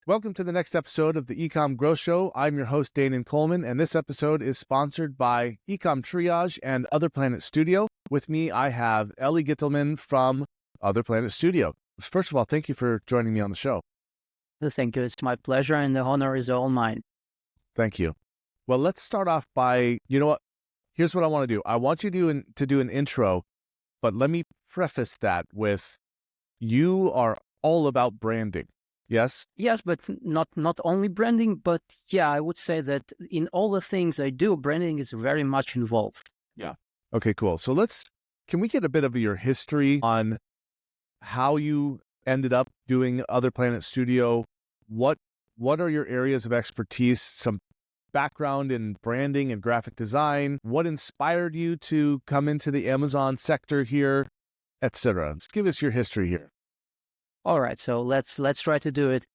Welcome to the next episode of the eCom Growth Show. I'm your host, Danan Coleman, and this episode is sponsored by eCom Triage and Other Planet Studio. With me, I have Eli Gitelman from Other Planet Studio. First of all, thank you for joining me on the show. Thank you. It's my pleasure, and the honor is all mine. Thank you. Well, let's start off by, here's what I want to do. I want you to do an intro, but let me preface that with, you are all about branding. Yes? Yes, but not only branding, but yeah, I would say that in all the things I do, branding is very much involved. Yeah. Okay, cool. So can we get a bit of your history on how you ended up doing Other Planet Studio? What are your areas of expertise? Some background in branding and graphic design. What inspired you to come into the Amazon sector here, etc.? Let's give us your history here. All right, so let's try to do it.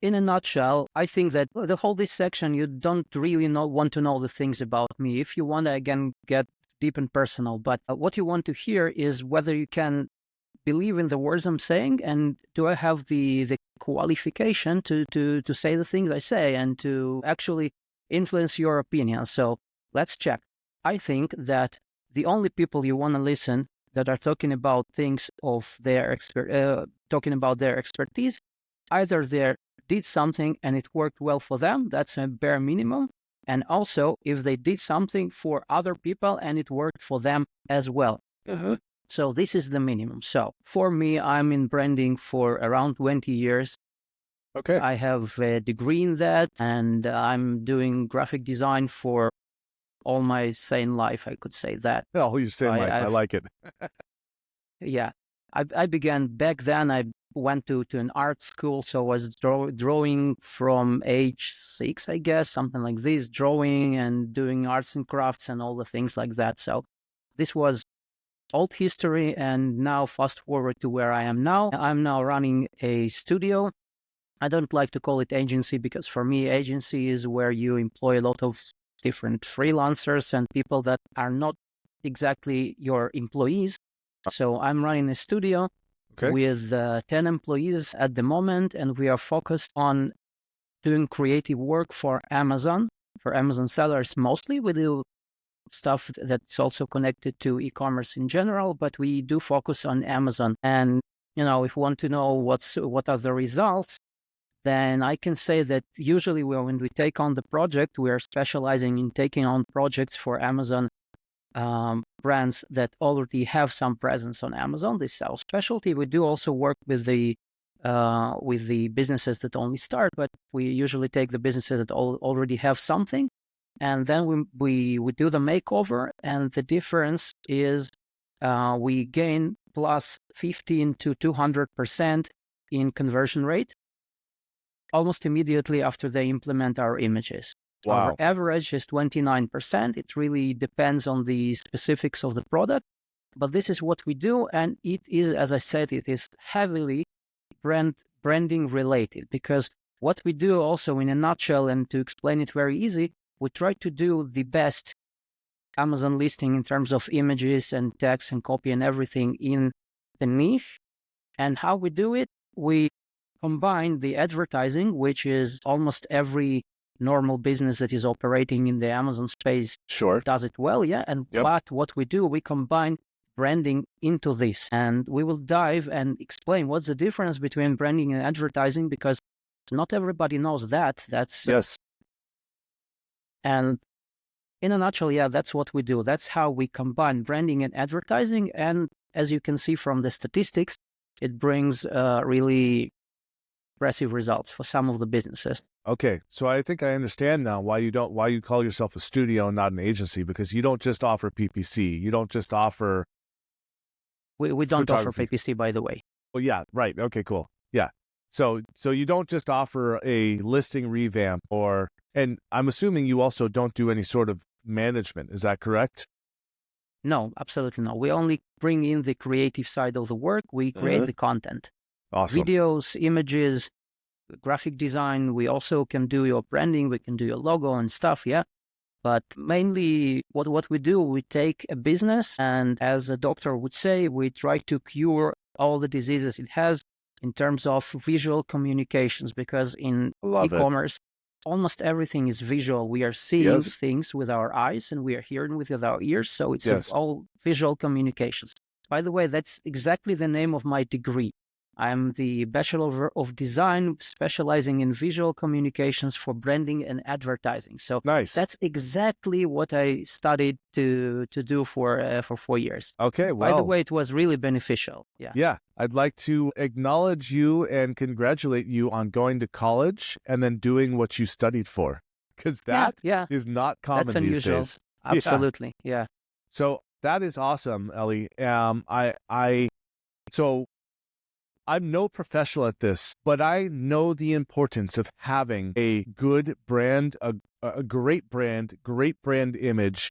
In a nutshell, I think that this section, you don't really want to know the things about me. If you want to, again, get deep and personal, but what you want to hear is whether you can believe in the words I'm saying, and do I have the qualification to say the things I say and to actually influence your opinion. So let's check. I think that the only people you want to listen that are talking about things of their talking about their expertise, either they did something and it worked well for them, that's a bare minimum, and also if they did something for other people and it worked for them as well. So this is the minimum. So for me, I'm in branding for around 20 years. Okay. I have a degree in that, and I'm doing graphic design for all my sane life, I could say that. Oh, your sane life. I like it. Yeah. I began back then. I went to an art school, so I was drawing from age 6, I guess, something like this, drawing and doing arts and crafts and all the things like that. So this was old history, and now fast forward to where I am now. I'm now running a studio. I don't like to call it agency because for me, agency is where you employ a lot of different freelancers and people that are not exactly your employees. So I'm running a studio with 10 employees at the moment, and we are focused on doing creative work for Amazon sellers mostly. We do stuff that's also connected to e-commerce in general, but we do focus on Amazon. And, if you want to know what are the results, then I can say that usually when we take on the project, we are specializing in taking on projects for Amazon brands that already have some presence on Amazon. This is our specialty. We do also work with the businesses that only start, but we usually take the businesses that already have something, and then we do the makeover, and the difference is we gain plus 15 to 200% in conversion rate almost immediately after they implement our images. Wow. Our average is 29%. It really depends on the specifics of the product, but this is what we do, and it is, as I said, it is heavily branding related, because what we do also in a nutshell, and to explain it very easy, we try to do the best Amazon listing in terms of images and text and copy and everything in the niche. And how we do it, we combine the advertising, which is almost every normal business that is operating in the Amazon space does it well, yeah. And but what we do, we combine branding into this, and we will dive and explain what's the difference between branding and advertising, because not everybody knows that. That's yes. And in a nutshell, yeah, that's what we do. That's how we combine branding and advertising, and as you can see from the statistics, it brings really impressive results for some of the businesses. Okay, so I think I understand now why you call yourself a studio and not an agency, because you don't just offer PPC. You don't just offer. We don't offer PPC, by the way. Well, yeah, right. Okay, cool. Yeah, so you don't just offer a listing revamp, and I'm assuming you also don't do any sort of management. Is that correct? No, absolutely not. We only bring in the creative side of the work. We create the content. Awesome. Videos, images, graphic design. We also can do your branding. We can do your logo and stuff, yeah. But mainly what we do, we take a business, and as a doctor would say, we try to cure all the diseases it has in terms of visual communications, because in Love it. e-commerce, almost everything is visual. We are seeing Yes. things with our eyes and we are hearing with our ears. So it's Yes. all visual communications. By the way, that's exactly the name of my degree. I'm the Bachelor of Design, specializing in visual communications for branding and advertising. So Nice. that's exactly what I studied to do for 4 years. Okay, By the well, way, it was really beneficial. Yeah. yeah, I'd like to acknowledge you and congratulate you on going to college and then doing what you studied for, because that Yeah, is not common that's these unusual. days. Absolutely. Yeah. So that is awesome, Ellie. So I'm no professional at this, but I know the importance of having a good brand, a great brand image.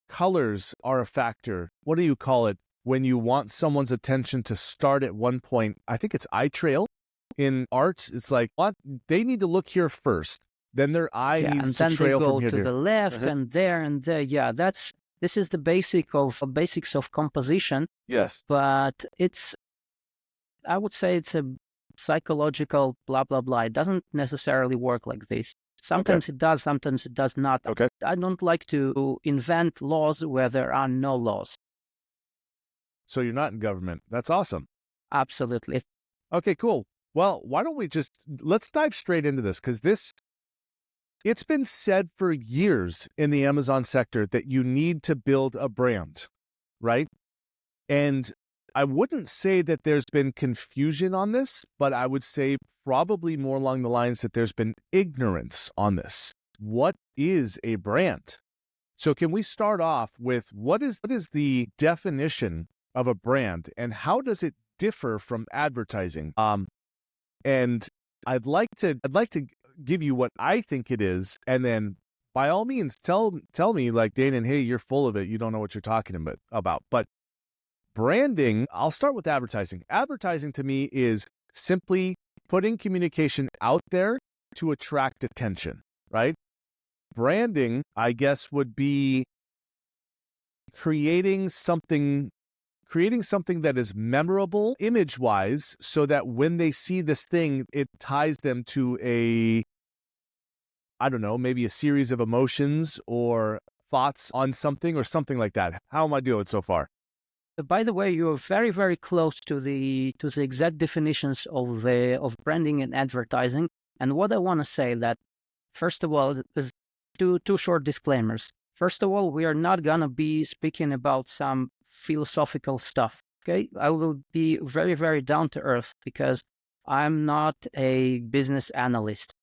Colors are a factor. What do you call it? When you want someone's attention to start at one point, I think it's eye trail in art. It's like, what? They need to look here first. Then their eye Yeah, needs and to then they trail go from here to to the left and there and there. Yeah, this is the basics of composition, Yes. but I would say it's a psychological blah blah blah. It doesn't necessarily work like this. Sometimes it does, sometimes it does not. Okay. I don't like to invent laws where there are no laws. So you're not in government. That's awesome. Absolutely. Okay, cool. Well, why don't we let's dive straight into this, because it's been said for years in the Amazon sector that you need to build a brand, right? And I wouldn't say that there's been confusion on this, but I would say probably more along the lines that there's been ignorance on this. What is a brand? So can we start off with what is the definition of a brand and how does it differ from advertising? And I'd like to give you what I think it is, and then by all means tell me, like, Danan, hey, you're full of it. You don't know what you're talking about. But branding, I'll start with advertising. Advertising to me is simply putting communication out there to attract attention, right? Branding, I guess, would be creating something that is memorable image-wise so that when they see this thing, it ties them to I don't know, maybe a series of emotions or thoughts on something or something like that. How am I doing so far? By the way, you're very, very close to the exact definitions of branding and advertising. And what I want to say that, first of all, is two short disclaimers. First of all, we are not gonna be speaking about some philosophical stuff. Okay, I will be very, very down to earth because I'm not a business analyst.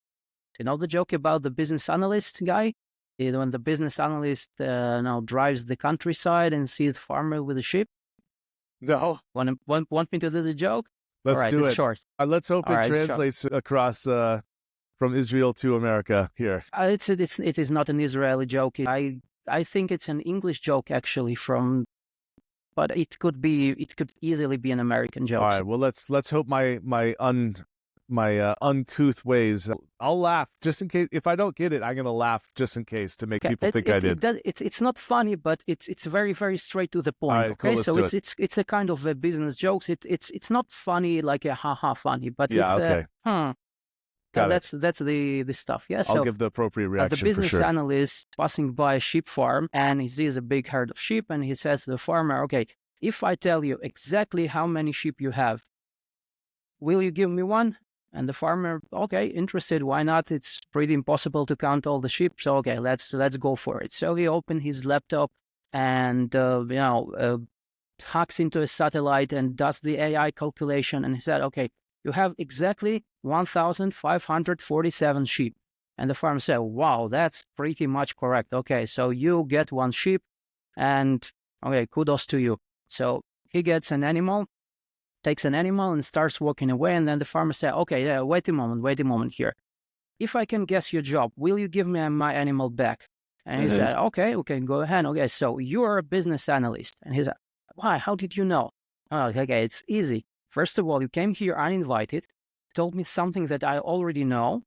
You know the joke about the business analyst guy? You know, when the business analyst now drives the countryside and sees the farmer with a sheep. No. Want me to do the joke? Let's All right, do it's it. short. Let's hope All it right, it's short. translates across from Israel to America here. It is not an Israeli joke. I think it's an English joke actually but it could easily be an American joke. All right. Well, let's hope my uncouth ways. I'll laugh just in case. If I don't get it, I'm gonna laugh just in case to make people think I did. It's not funny, but it's very, very straight to the point. All right, Okay, cool, so let's do it's a kind of a business jokes. It's not funny like a haha funny, but Yeah, it's okay. Got it. that's the stuff. Yeah, I'll so give the appropriate the reaction for business sure. analyst passing by a sheep farm and he sees a big herd of sheep and he says to the farmer, okay, if I tell you exactly how many sheep you have, will you give me one? And the farmer, okay, interested, why not? It's pretty impossible to count all the sheep, so okay, let's go for it. So he opened his laptop and hacks into a satellite and does the AI calculation, and he said, okay, you have exactly 1,547 sheep. And the farmer said, wow, that's pretty much correct. Okay, so you get one sheep, and okay, kudos to you. So he gets an animal, takes an animal and starts walking away. And then the farmer said, okay, yeah, wait a moment here. If I can guess your job, will you give me my animal back? And he said, okay, go ahead. Okay, so you're a business analyst. And he said, why? How did you know? Oh, okay, it's easy. First of all, you came here uninvited, told me something that I already know,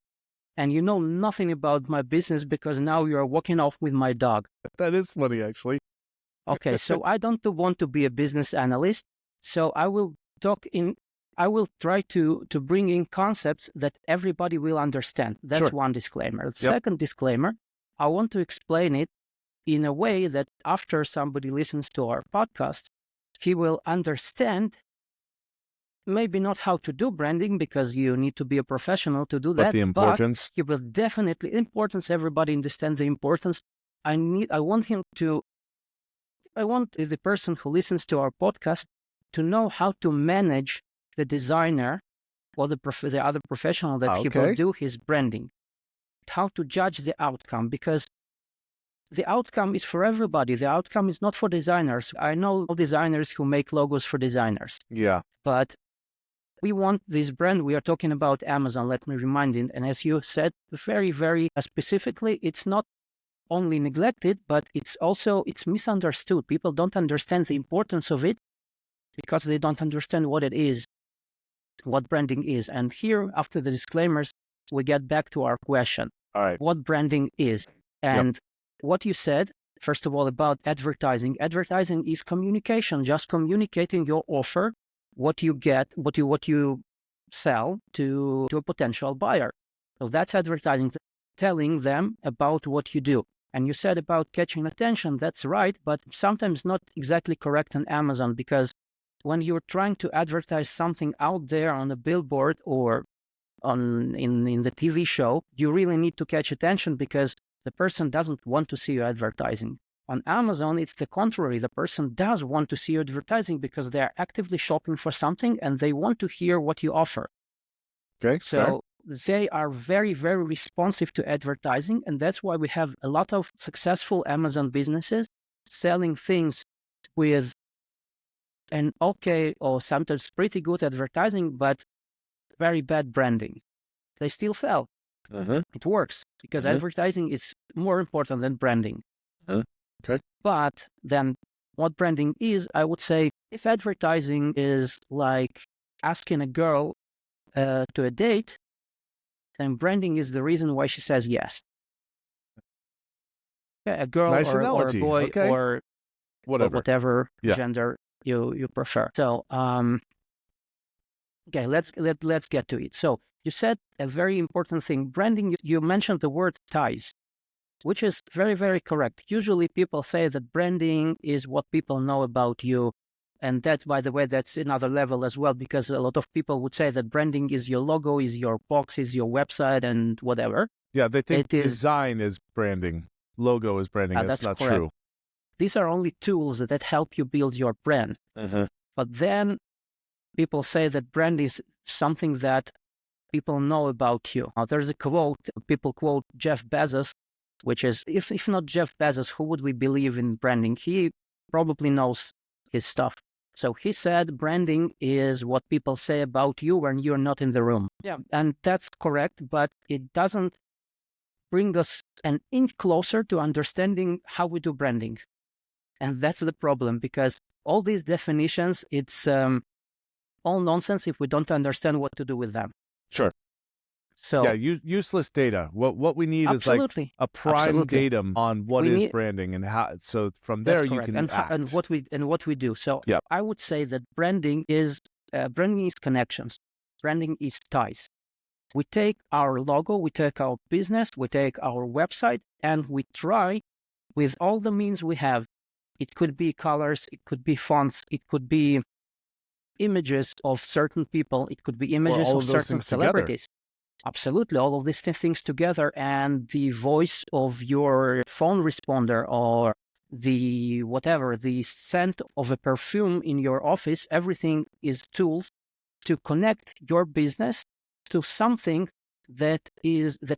and you know nothing about my business because now you're walking off with my dog. That is funny, actually. Okay, so I don't want to be a business analyst, so I will talk in I will try to bring in concepts that everybody will understand. That's Sure. one disclaimer. The Yep. second disclaimer, I want to explain it in a way that after somebody listens to our podcast, he will understand maybe not how to do branding, because you need to be a professional to do But that. the importance. But he will definitely everybody understand the importance. I want the person who listens to our podcast to know how to manage the designer or the other professional that he will do his branding, how to judge the outcome, because the outcome is for everybody. The outcome is not for designers. I know designers who make logos for designers. Yeah. But we want this brand. We are talking about Amazon, let me remind you. And as you said, very, very specifically, it's not only neglected, but it's misunderstood. People don't understand the importance of it because they don't understand what it is, what branding is. And here, after the disclaimers, we get back to our question. All right. What branding is. And what you said, first of all, about advertising. Advertising is communication, just communicating your offer, what you get, what you sell to a potential buyer. So that's advertising, telling them about what you do. And you said about catching attention, that's right, but sometimes not exactly correct on Amazon, because when you're trying to advertise something out there on a billboard or in the TV show, you really need to catch attention because the person doesn't want to see you advertising. On Amazon, it's the contrary. The person does want to see you advertising because they are actively shopping for something and they want to hear what you offer. Okay. So they are very, very responsive to advertising. And that's why we have a lot of successful Amazon businesses selling things with an okay or sometimes pretty good advertising, but very bad branding. They still sell. It works because advertising is more important than branding. Okay. But then what branding is, I would say, if advertising is like asking a girl to a date, then branding is the reason why she says yes. Okay, a girl Nice or a analogy. boy Okay. or whatever Yeah. gender you prefer. So okay, let's get to it. So you said a very important thing. Branding, you mentioned the word ties, which is very, very correct. Usually people say that branding is what people know about you. And that, by the way, that's another level as well, because a lot of people would say that branding is your logo, is your box, is your website, and whatever. Yeah, they think design is branding. Logo is branding. That's not correct. true. These are only tools that help you build your brand. But then people say that brand is something that people know about you. Now, there's a quote, people quote Jeff Bezos, which is, if not Jeff Bezos, who would we believe in branding? He probably knows his stuff. So he said branding is what people say about you when you're not in the room. Yeah, and that's correct, but it doesn't bring us an inch closer to understanding how we do branding. And that's the problem, because all these definitions, it's all nonsense if we don't understand what to do with them. Sure. So yeah, useless data. What we need is like a prime datum on what is branding and how. So from there you can act. And what we do. So I would say that branding is connections. Branding is ties. We take our logo, we take our business, we take our website, and we try with all the means we have. It could be colors, it could be fonts, it could be images of certain people, it could be images of certain celebrities. Absolutely, all of these things together, and the voice of your phone responder or the scent of a perfume in your office, everything is tools to connect your business to something that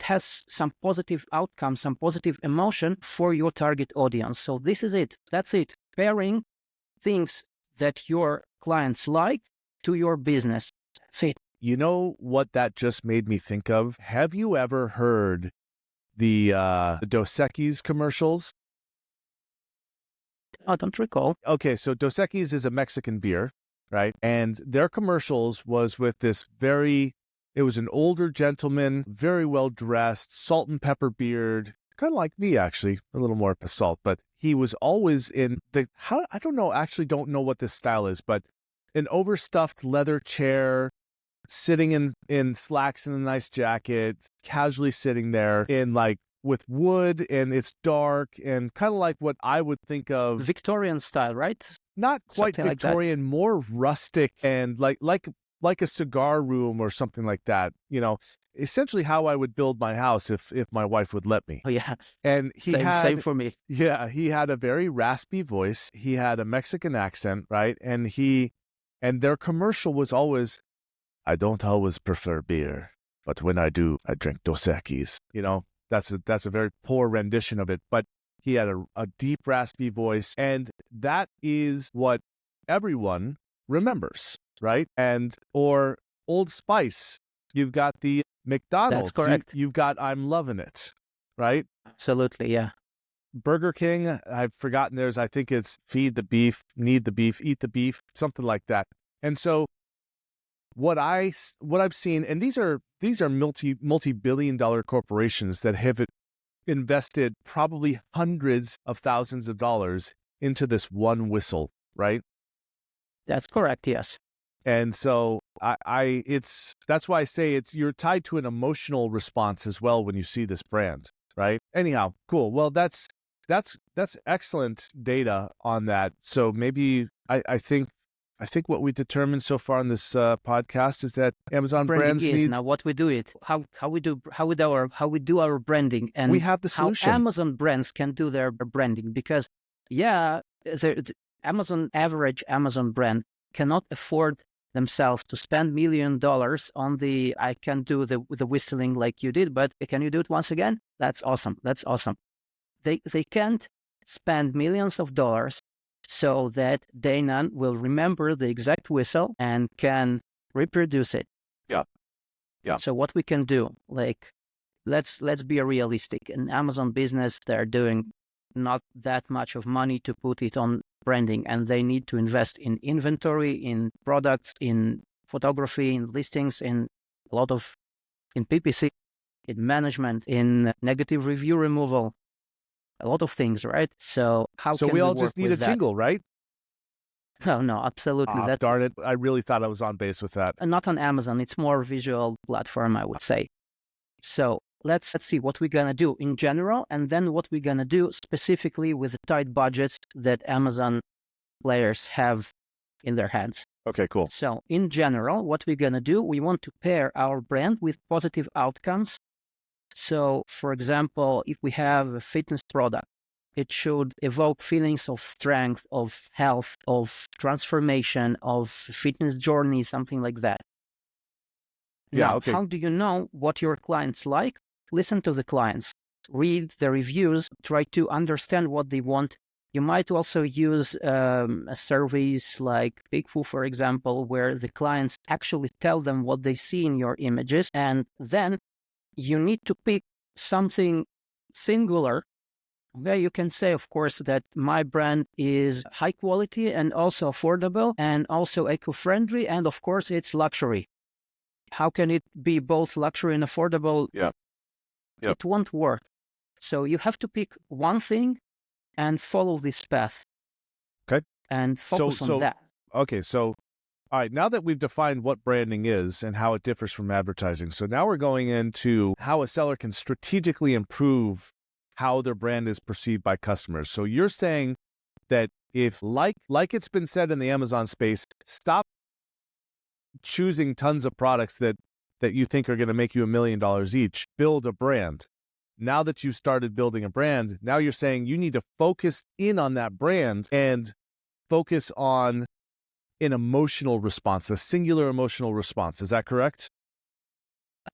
has some positive outcome, some positive emotion for your target audience. So this is it. That's it. Pairing things that your clients like to your business. That's it. You know what that just made me think of? Have you ever heard the Dos Equis commercials? I don't recall. Okay, so Dos Equis is a Mexican beer, right? And their commercials was with this it was an older gentleman, very well dressed, salt and pepper beard, kind of like me actually, a little more salt, but he was always in I don't know what this style is, but an overstuffed leather chair, sitting in slacks and a nice jacket, casually sitting there in like with wood, and it's dark and kind of like what I would think of Victorian style, right? not quite Something like that. Victorian, more rustic and like a cigar room or something like that. You know, essentially how I would build my house if my wife would let me. Oh yeah, And same for me. he had a very raspy voice. He had a Mexican accent, right? And their commercial was always, I don't always prefer beer, but when I do, I drink Dos Equis. You know, that's a very poor rendition of it, but he had a deep, raspy voice, and that is what everyone remembers, right? And or Old Spice, you've got the McDonald's. That's correct. You've got I'm loving it, right? Absolutely, yeah. Burger King, I've forgotten theirs. I think it's feed the beef, need the beef, eat the beef, something like that. And so what I've seen, and these are multi-billion-dollar corporations that have invested probably hundreds of thousands of dollars into this one whistle, right? That's correct, yes. And so that's why I say you're tied to an emotional response as well when you see this brand, right? Anyhow, cool. Well, that's excellent data on that. So maybe I think what we determined so far in this podcast is that Amazon Branding brands is need. now what we do it, how we do our branding, and We have the solution. how Amazon brands can do their branding, because the average Amazon brand cannot afford themselves to spend $1 million on I can do the whistling like you did, but can you do it once again? That's awesome. They can't spend millions of dollars so that Danan will remember the exact whistle and can reproduce it. Yeah. So what we can do, like, let's be realistic. In Amazon business, they're doing not that much of money to put it on branding, and they need to invest in inventory, in products, in photography, in listings, in PPC, in management, in negative review removal, a lot of things, right? So So we all just need a jingle, right? No, absolutely. Darn it. I really thought I was on base with that. Not on Amazon. It's more visual platform, I would say. So let's see what we're going to do in general, and then what we're going to do specifically with the tight budgets that Amazon players have in their hands. Okay, cool. So in general, what we're going to do, we want to pair our brand with positive outcomes. So for example, if we have a fitness product, it should evoke feelings of strength, of health, of transformation, of fitness journey, something like that. Yeah, now, okay. How do you know what your clients like? Listen to the clients, read the reviews, try to understand what they want. You might also use surveys like Pigfoo, for example, where the clients actually tell them what they see in your images, and then you need to pick something singular. Where you can say, of course, that my brand is high quality and also affordable and also eco-friendly, and of course, it's luxury. How can it be both luxury and affordable? Yeah. It won't work. So you have to pick one thing and follow this path. Okay. And focus on that. Okay, so all right, now that we've defined what branding is and how it differs from advertising, so now we're going into how a seller can strategically improve how their brand is perceived by customers. So you're saying that if, like it's been said in the Amazon space, stop choosing tons of products that you think are going to make you $1 million each. Build a brand. Now that you've started building a brand, now you're saying you need to focus in on that brand and focus on an emotional response, a singular emotional response. Is that correct?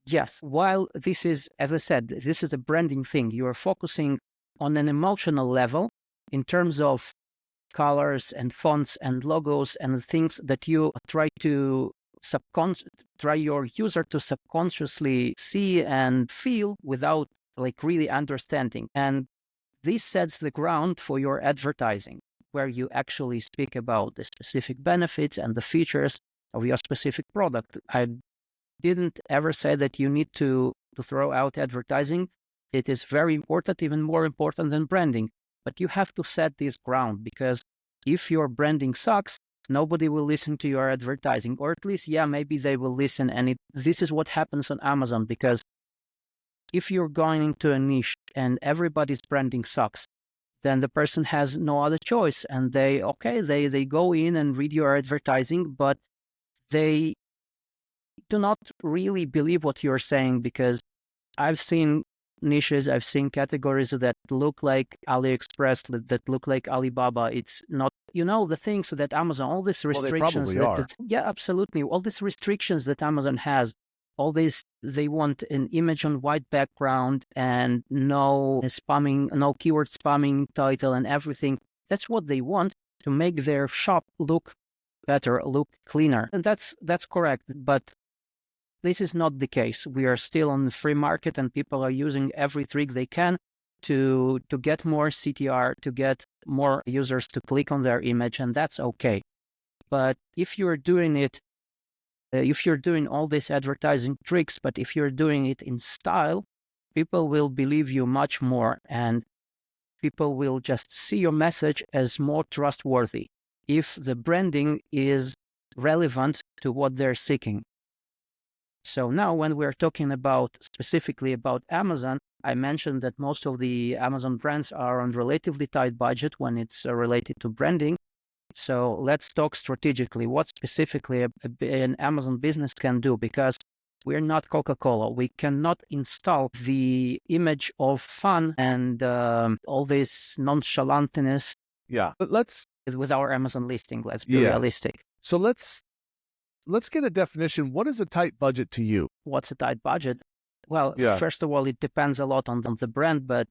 Yes. While this is, as I said, this is a branding thing, you are focusing on an emotional level in terms of colors and fonts and logos and things that you try your user to subconsciously see and feel without like really understanding. And this sets the ground for your advertising, where you actually speak about the specific benefits and the features of your specific product. I didn't ever say that you need to throw out advertising. It is very important, even more important than branding. But you have to set this ground, because if your branding sucks, nobody will listen to your advertising, or at least, yeah, maybe they will listen. And this is what happens on Amazon, because if you're going into a niche and everybody's branding sucks, then the person has no other choice. And they go in and read your advertising, but they do not really believe what you're saying, because I've seen niches, I've seen categories that look like AliExpress, that look like Alibaba. It's not, the things that Amazon, all these restrictions. Well, they probably are. Yeah, absolutely. All these restrictions that Amazon has, all these, they want an image on white background and no spamming, no keyword spamming title and everything. That's what they want to make their shop look better, look cleaner. And that's correct. But this is not the case. We are still on the free market, and people are using every trick they can to get more CTR, to get more users to click on their image, and that's okay. But if you're doing it, if you're doing all these advertising tricks, but if you're doing it in style, people will believe you much more, and people will just see your message as more trustworthy if the branding is relevant to what they're seeking. So now when we're talking about specifically about Amazon, I mentioned that most of the Amazon brands are on relatively tight budget when it's related to branding. So let's talk strategically what specifically an Amazon business can do, because we're not Coca-Cola. We cannot install the image of fun and all this nonchalantness. Yeah, but let's with our Amazon listing. Let's be realistic. So let's get a definition. What is a tight budget to you? What's a tight budget? Well, first of all, it depends a lot on the brand, but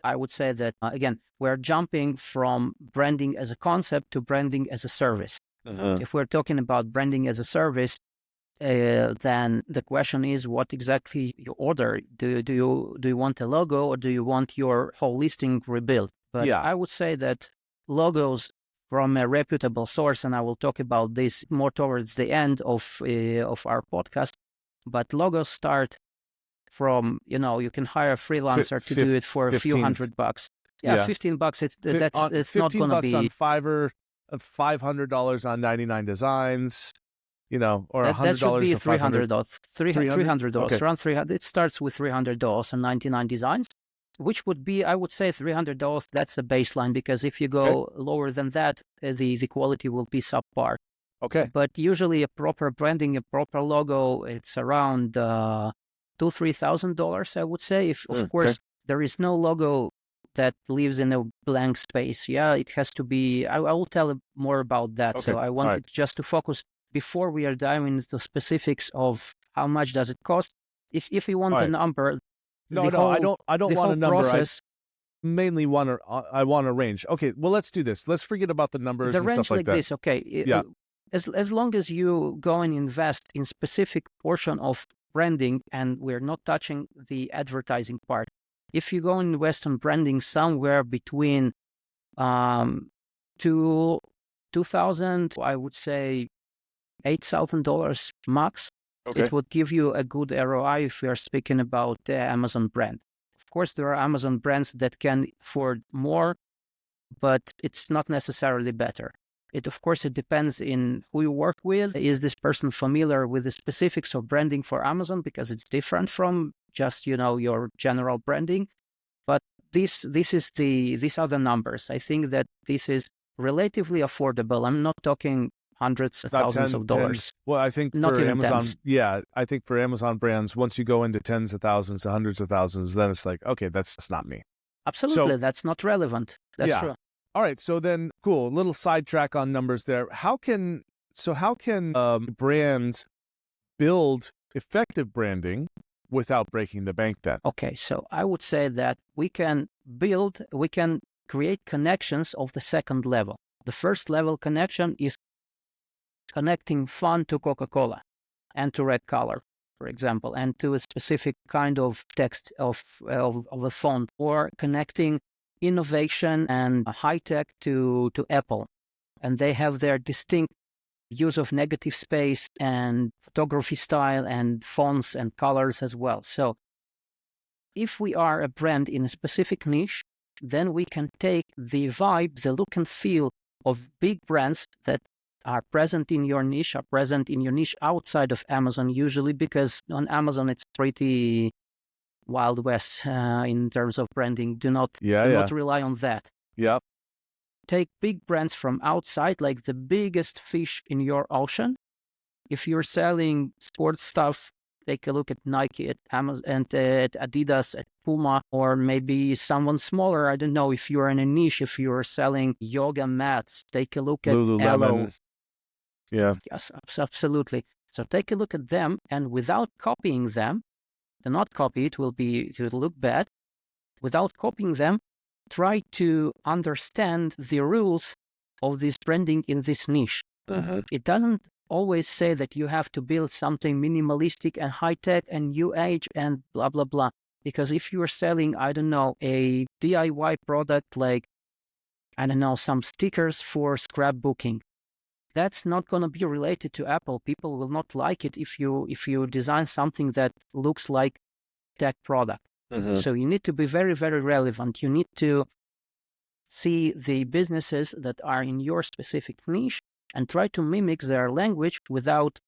I would say that, again, we're jumping from branding as a concept to branding as a service. If we're talking about branding as a service, then the question is what exactly you order. Do you want a logo, or do you want your whole listing rebuilt? But I would say that logos from a reputable source, and I will talk about this more towards the end of our podcast, but logos start from, you can hire a freelancer to do it for a few $100. Yeah, $15. It's not going to be on Fiverr, $500 on 99 designs, or $100. That should be $300. $300. Okay. Around $300. It starts with $300 on 99 designs, which would be, I would say, $300. That's the baseline, because if you go lower than that, the quality will be subpar. Okay. But usually a proper branding, a proper logo, it's around $2,000-$3,000, I would say. If of course there is no logo that lives in a blank space. Yeah, it has to be. I will tell more about that. So I wanted just to focus before we are diving into the specifics of how much does it cost. If you want a number, I don't want a number. Process, I mainly want a range. Okay, well, let's do this. Let's forget about the numbers and stuff like that. This, okay. Yeah. As long as you go and invest in specific portion of branding, and we're not touching the advertising part. If you go and invest in branding somewhere between $2,000, I would say $8,000 max, it would give you a good ROI if we are speaking about the Amazon brand. Of course, there are Amazon brands that can afford more, but it's not necessarily better. Of course, it depends in who you work with. Is this person familiar with the specifics of branding for Amazon? Because it's different from just, your general branding. But these are the numbers. I think that this is relatively affordable. I'm not talking hundreds of thousands of dollars. Well, I think not for even Amazon, tens. I think for Amazon brands, once you go into tens of thousands to hundreds of thousands, then it's like, okay, that's not me. Absolutely, that's not relevant. That's true. All right, so then, cool. A little sidetrack on numbers there. How can brands build effective branding without breaking the bank then? Okay, so I would say that we can create connections of the second level. The first level connection is connecting fun to Coca-Cola and to red color, for example, and to a specific kind of text of a font, or connecting innovation and high tech to Apple, and they have their distinct use of negative space and photography style and fonts and colors as well. So if we are a brand in a specific niche, then we can take the vibe, the look and feel of big brands that are present in your niche, outside of Amazon usually, because on Amazon it's pretty Wild West in terms of branding. Do not rely on that. Yep. Take big brands from outside, like the biggest fish in your ocean. If you're selling sports stuff, take a look at Nike, at Amazon, and at Adidas, at Puma, or maybe someone smaller. I don't know, if you're in a niche, if you're selling yoga mats, take a look at Lululemon. Yeah. Yes, absolutely. So take a look at them, and without copying them, do not copy, it will look bad. Without copying them, try to understand the rules of this branding in this niche. It doesn't always say that you have to build something minimalistic and high-tech and new age and blah, blah, blah. Because if you're selling, I don't know, a DIY product like, I don't know, some stickers for scrapbooking, that's not going to be related to Apple. People will not like it if you design something that looks like tech product. So you need to be very, very relevant. You need to see the businesses that are in your specific niche and try to mimic their language without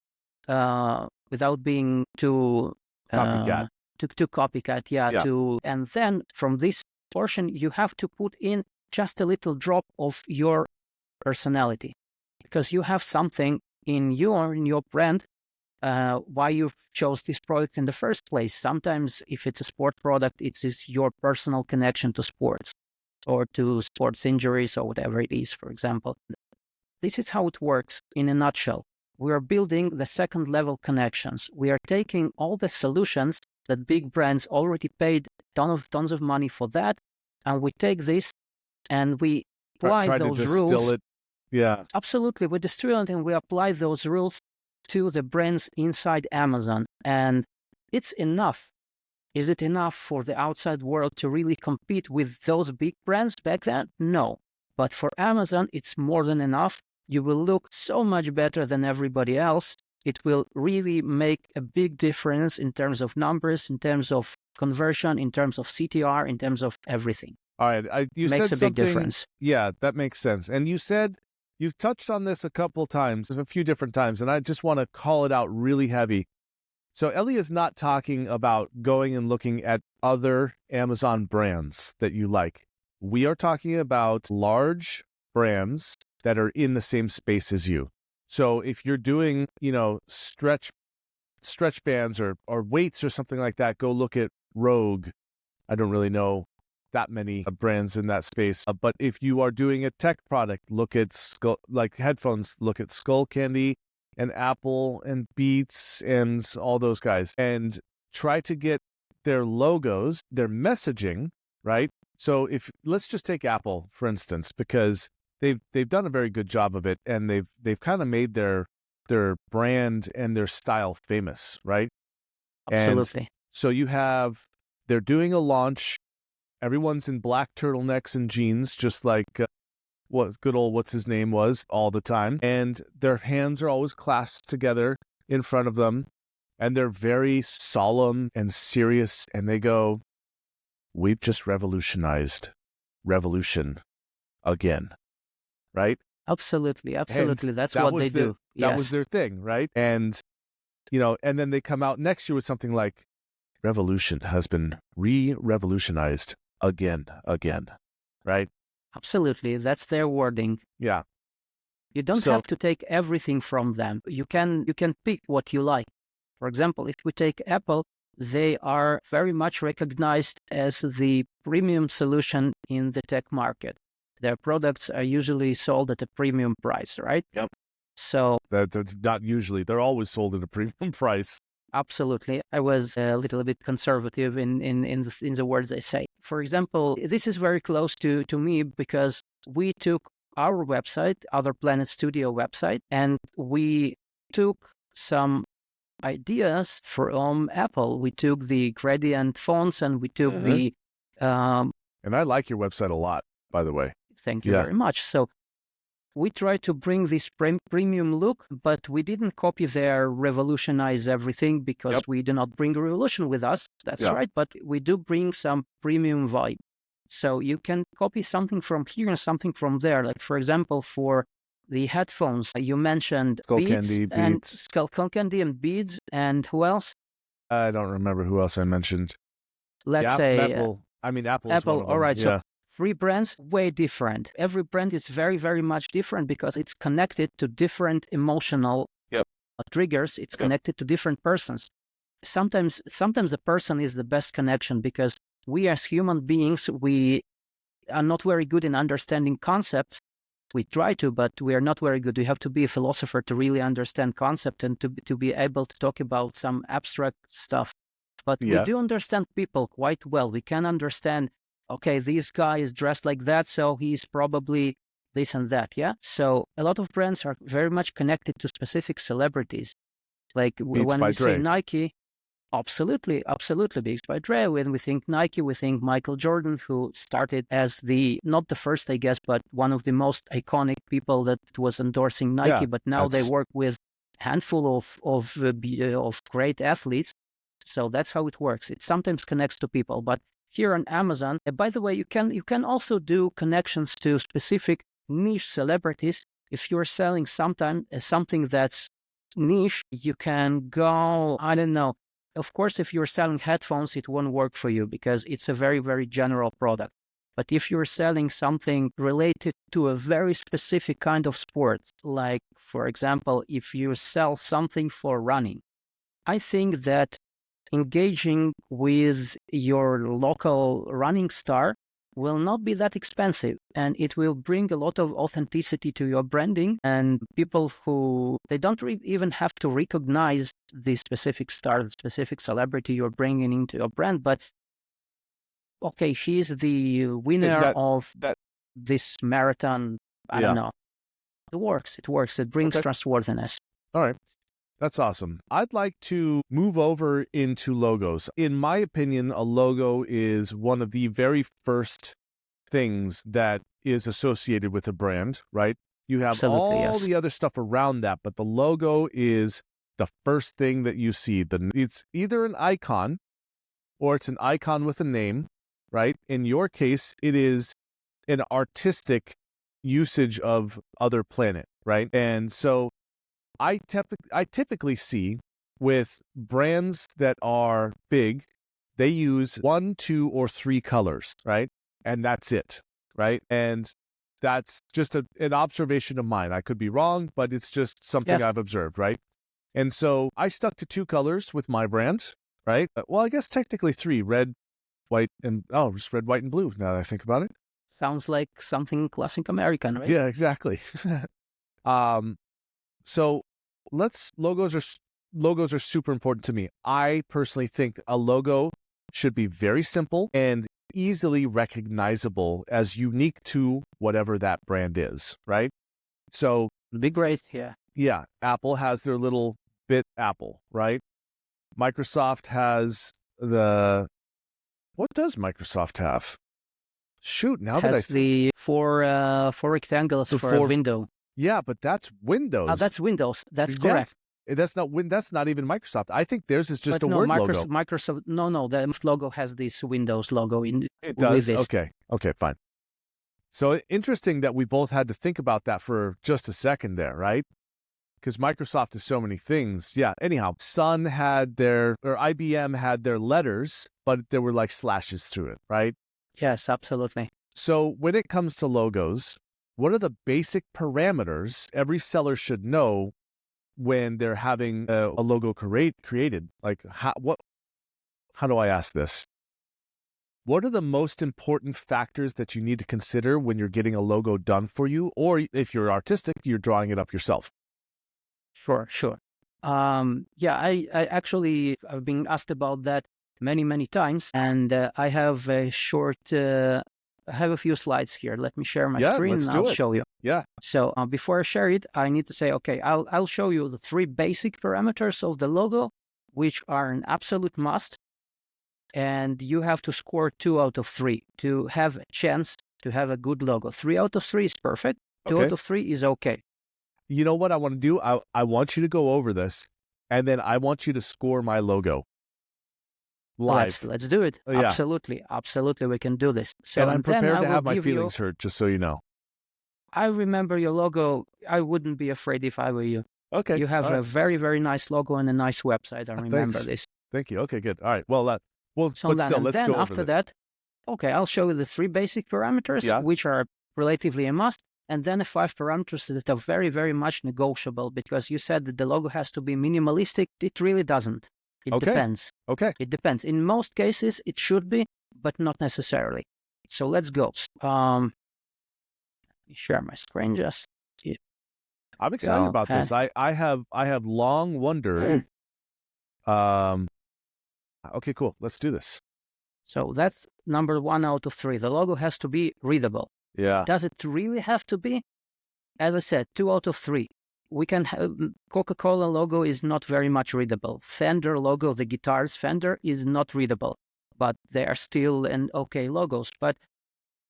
being too Copycat. To copycat. And then from this portion, you have to put in just a little drop of your personality, because you have something in your brand, why you chose this product in the first place. Sometimes if it's a sport product, it is your personal connection to sports or to sports injuries or whatever it is, for example. This is how it works in a nutshell. We are building the second level connections. We are taking all the solutions that big brands already paid tons of money for that, and we take this and we apply those rules. Yeah, absolutely. We distill it and we apply those rules to the brands inside Amazon, and it's enough. Is it enough for the outside world to really compete with those big brands back then? No. But for Amazon, it's more than enough. You will look so much better than everybody else. It will really make a big difference in terms of numbers, in terms of conversion, in terms of CTR, in terms of everything. All right. You makes said a big difference. Yeah, that makes sense. And you said, you've touched on this a couple times, a few different times, and I just want to call it out really heavy. So Ellie is not talking about going and looking at other Amazon brands that you like. We are talking about large brands that are in the same space as you. So if you're doing, stretch bands or weights or something like that, go look at Rogue. I don't really know that many brands in that space. But if you are doing a tech product, look at headphones, look at Skull Candy and Apple and Beats and all those guys, and try to get their logos, their messaging, right? So let's just take Apple, for instance, because they've done a very good job of it, and they've kind of made their brand and their style famous, right? Absolutely. And so they're doing a launch. Everyone's in black turtlenecks and jeans, just like what's his name was all the time. And their hands are always clasped together in front of them. And they're very solemn and serious. And they go, "We've just revolutionized revolution again." Right? Absolutely. And that's what they do. That was their thing, right? And, and then they come out next year with something like, "Revolution has been revolutionized again, right?" Absolutely. That's their wording. Yeah. You don't have to take everything from them. You can pick what you like. For example, if we take Apple, they are very much recognized as the premium solution in the tech market. Their products are usually sold at a premium price, right? Yep. So that's not usually. They're always sold at a premium price. Absolutely. I was a little bit conservative in the words I say. For example, this is very close to me because we took our website, Other Planet Studio website, and we took some ideas from Apple. We took the gradient fonts and we took the... And I like your website a lot, by the way. Thank you very much. So we try to bring this premium look, but we didn't copy their revolutionize everything, because we do not bring a revolution with us. That's right. But we do bring some premium vibe. So you can copy something from here and something from there. Like, for example, for the headphones. You mentioned Skull Beats Candy, and Beats. Skull Candy and Beads, and who else? I don't remember who else I mentioned. Let's Yeah, say Apple. I mean, Apple's one Apple. of All them. right, so Yeah. 3 brands, way different. Every brand is very, very much different because it's connected to different emotional Yep. triggers. It's connected to different persons. Sometimes a person is the best connection because we as human beings, we are not very good in understanding concepts. We try to, but we are not very good. You have to be a philosopher to really understand concept and to be able to talk about some abstract stuff. But we Yeah. do understand people quite well. We can understand, okay, this guy is dressed like that, so he's probably this and that, yeah? So a lot of brands are very much connected to specific celebrities. Like Beats when by we say Dre. Nike, absolutely, Beats by Dre. When we think Nike, we think Michael Jordan, who started as not the first, I guess, but one of the most iconic people that was endorsing Nike. Yeah, But now they work with a handful of great athletes. So that's how it works. It sometimes connects to people. But here on Amazon, by the way, you can also do connections to specific niche celebrities. If you're selling something that's niche, you can go, I don't know. Of course, if you're selling headphones, it won't work for you because it's a very, very general product. But if you're selling something related to a very specific kind of sport, like, for example, if you sell something for running, I think that engaging with your local running star will not be that expensive, and it will bring a lot of authenticity to your branding, and people who they don't even have to recognize the specific star, the specific celebrity you're bringing into your brand, but okay, he's the winner of this marathon. I don't know. It works. It brings trustworthiness. All right. That's awesome. I'd like to move over into logos. In my opinion, a logo is one of the very first things that is associated with a brand, right? You have Absolutely, all yes. the other stuff around that, but the logo is the first thing that you see. It's either an icon or it's an icon with a name, right? In your case, it is an artistic usage of other planet, right? And so I typically see with brands that are big, they use 1, 2, or 3 colors, right? And that's it, right? And that's just an observation of mine. I could be wrong, but it's just something I've observed, right? And so I stuck to 2 colors with my brand, right? Well, I guess technically 3, red, white, and just red, white, and blue, now that I think about it. Sounds like something classic American, right? Yeah, exactly. So logos are super important to me. I personally think a logo should be very simple and easily recognizable as unique to whatever that brand is, right? So it'd be great, yeah. Yeah, Apple has their little bit Apple, right? Microsoft has what does Microsoft have? Shoot, now that I the four rectangles for a window. Yeah, but that's Windows. Oh, that's Windows. That's correct. That's not even Microsoft. I think theirs is just a word logo. Microsoft, no, the logo has this Windows logo in it. Does? This. Okay, fine. So interesting that we both had to think about that for just a second there, right? Because Microsoft is so many things. Yeah, anyhow, IBM had their letters, but there were like slashes through it, right? Yes, absolutely. So when it comes to logos, what are the basic parameters every seller should know when they're having a logo created? Like, how do I ask this? What are the most important factors that you need to consider when you're getting a logo done for you? Or if you're artistic, you're drawing it up yourself. Sure. Yeah, I actually have been asked about that many times, and I have a few slides here. Let me share my screen and I'll show you. Yeah. So before I share it, I need to say, okay, I'll show you the 3 basic parameters of the logo, which are an absolute must. And you have to score 2 out of 3 to have a chance to have a good logo. 3 out of 3 is perfect. 2 out of 3 is okay. You know what I want to do? I want you to go over this, and then I want you to score my logo live. Let's do it. Yeah. Absolutely, we can do this. So and I'm prepared to have my feelings hurt, just so you know. I remember your logo. I wouldn't be afraid if I were you. Okay. You have all a right. very, very nice logo and a nice website. I remember Thanks. this. Thank you. Okay, good. All right. Well, So but then, still, and let's then go over after this. that, okay, I'll show you the 3 basic parameters, Yeah. which are relatively a must, and then the 5 parameters that are very, very much negotiable, because you said that the logo has to be minimalistic. It really doesn't. It Okay. depends. Okay. It depends. In most cases, it should be, but not necessarily. So let's go. Let me share my screen just. I'm excited Go about this. ahead. I have long wondered. Okay, cool. Let's do this. So that's number 1 out of 3. The logo has to be readable. Yeah. Does it really have to be? As I said, 2 out of 3. We can have Coca-Cola logo is not very much readable. Fender logo, the guitars Fender, is not readable, but they are still an okay logos. But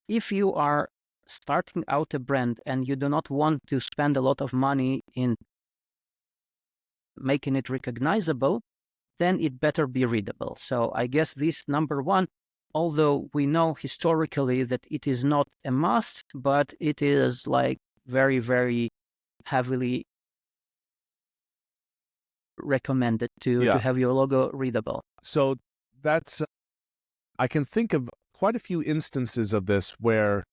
if you are starting out a brand and you do not want to spend a lot of money in making it recognizable, then it better be readable. So I guess this number 1, although we know historically that it is not a must, but it is like very, very heavily recommended to have your logo readable. So that's, I can think of quite a few instances of this where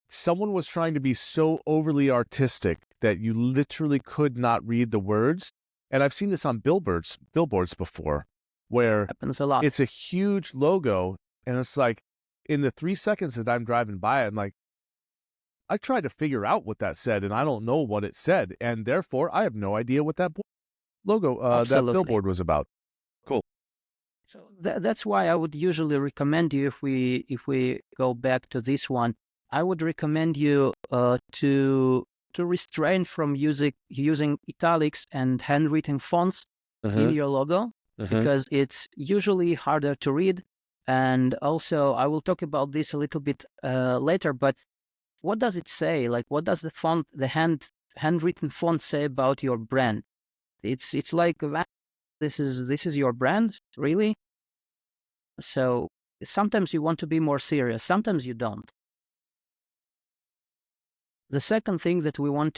someone was trying to be so overly artistic that you literally could not read the words. And I've seen this on billboards before, where Happens a lot. it's a huge logo, and it's like, in the 3 seconds that I'm driving by it, I'm like, I tried to figure out what that said, and I don't know what it said, and therefore I have no idea what that logo, that billboard was about. Cool. So that's why I would usually recommend you, if we go back to this one, I would recommend you to restrain from using italics and handwritten fonts in your logo, because it's usually harder to read. And also, I will talk about this a little bit later, but what does it say? Like, what does the handwritten font say about your brand? It's like, this is your brand, really? So sometimes you want to be more serious, sometimes you don't. The second thing that we want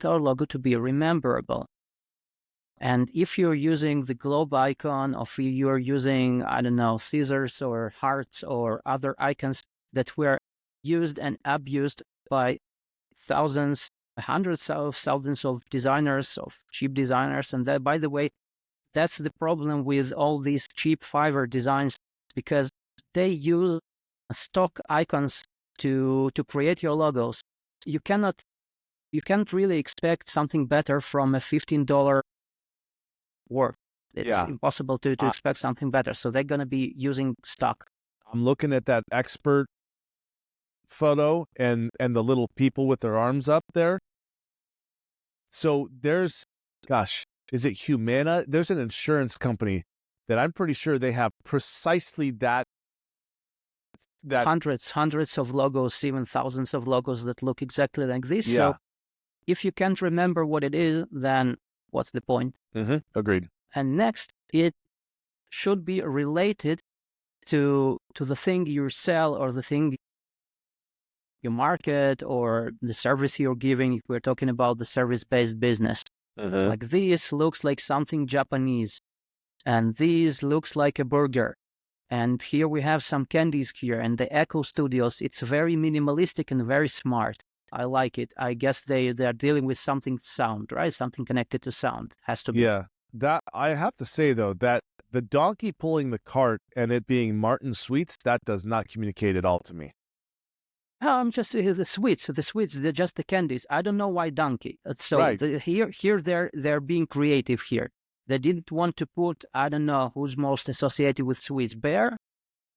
our logo to be rememberable. And if you're using the globe icon, or if you're using, I don't know, scissors or hearts or other icons that were used and abused by thousands, hundreds of thousands of designers, of cheap designers. And that, by the way, that's the problem with all these cheap Fiverr designs, because they use stock icons to create your logos. You can't really expect something better from a $15 work. It's impossible to expect something better. So they're going to be using stock. I'm looking at that expert photo and the little people with their arms up there. So there's, gosh, is it Humana? There's an insurance company that I'm pretty sure they have precisely that hundreds of logos, even thousands of logos that look exactly like this. Yeah. So if you can't remember what it is, then what's the point? Agreed. And next, it should be related to the thing you sell, or the thing you market, or the service you're giving, if we're talking about the service-based business. Like, this looks like something Japanese, and this looks like a burger. And here we have some candies here, and the Echo Studios, it's very minimalistic and very smart. I like it. I guess they're dealing with something sound, right? Something connected to sound. Has to be. Yeah. That, I have to say, though, that the donkey pulling the cart and it being Martin Sweets, that does not communicate at all to me. I'm just the sweets, they're just the candies. I don't know why donkey. So Right. Here they're being creative here. They didn't want to put, I don't know who's most associated with sweets, bear.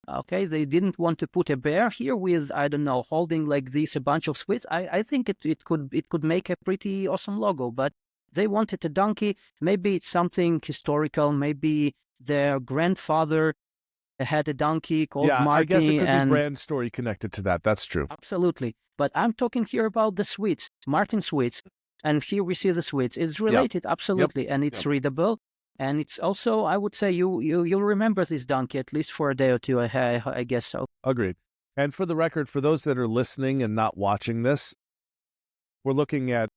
Okay, they didn't want to put a bear here with, I don't know, holding like this a bunch of sweets. I think it could make a pretty awesome logo, but they wanted a donkey. Maybe it's something historical. Maybe their grandfather had a donkey called Marty. I guess it could be brand story connected to that. That's true. Absolutely. But I'm talking here about the sweets, Martin Sweets. And here we see the sweets. It's related, absolutely. And it's readable. And it's also, I would say, you'll remember this donkey at least for a day or two, I guess so. Agreed. And for the record, for those that are listening and not watching this, we're looking at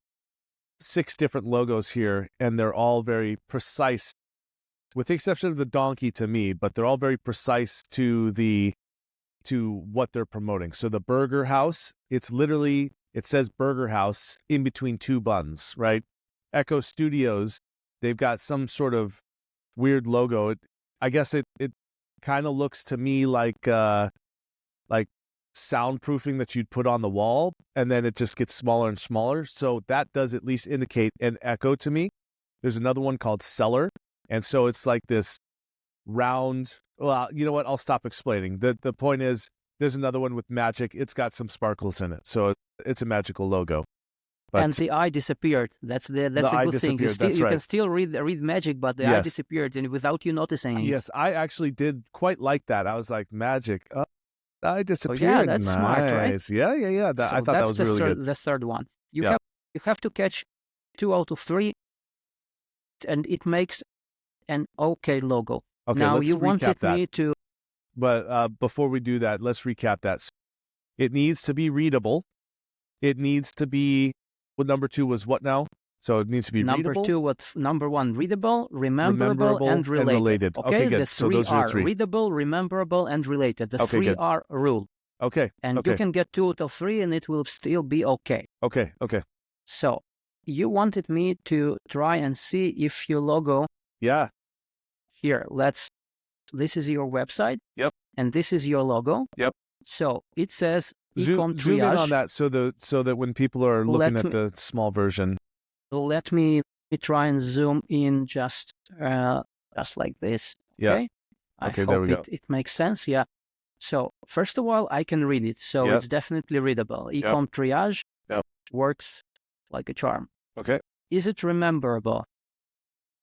6 different logos here, and they're all very precise, with the exception of the donkey to me, but they're all very precise to what they're promoting. So the Burger House, it says Burger House in between 2 buns, right? Echo Studios, they've got some sort of weird logo. I guess it kind of looks to me like soundproofing that you'd put on the wall, and then it just gets smaller and smaller. So that does at least indicate an echo to me. There's another one called Cellar, and so it's like this round. Well, you know what? I'll stop explaining. The point is, there's another one with magic. It's got some sparkles in it, so it's a magical logo. But and the eye disappeared. That's the good thing. You can still read magic, but the eye disappeared, and without you noticing it. Yes, I actually did quite like that. I was like, magic. I disappeared. Oh, yeah, that's smart, right? Yeah. I thought that was really good. The third one. You have to catch 2 out of 3, and it makes an okay logo. Okay, now let's you recap wanted that. me to. But before we do that, let's recap that. It needs to be readable. It needs to be. Well, number 2 was what now? So it needs to be number readable. 2 was number 1, readable, rememberable, and related. Okay, good. The 3 so those are the 3. readable, rememberable, and related. The 3 are rule. Okay. And you can get 2 out of 3, and it will still be okay. Okay. So you wanted me to try and see if your logo. Yeah. Here, this is your website. Yep. And this is your logo. Yep. So it says ecom triage. Zoom in on that so that when people are looking at the small version. Let me try and zoom in just like this. Yeah. Okay. Okay, I there we hope go. it makes sense. Yeah. So first of all, I can read it. So it's definitely readable. Ecom triage works like a charm. Okay. Is it rememberable?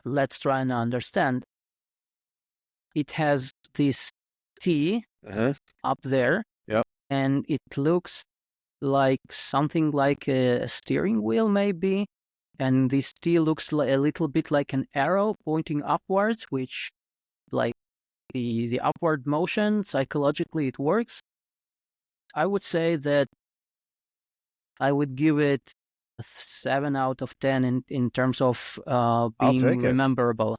Let's try and understand. It has this T up there. Yep. And it looks like something like a steering wheel, maybe. And this T looks like a little bit like an arrow pointing upwards, which, like the upward motion, psychologically it works. I would say that I would give it a 7 out of 10 in terms of being rememberable.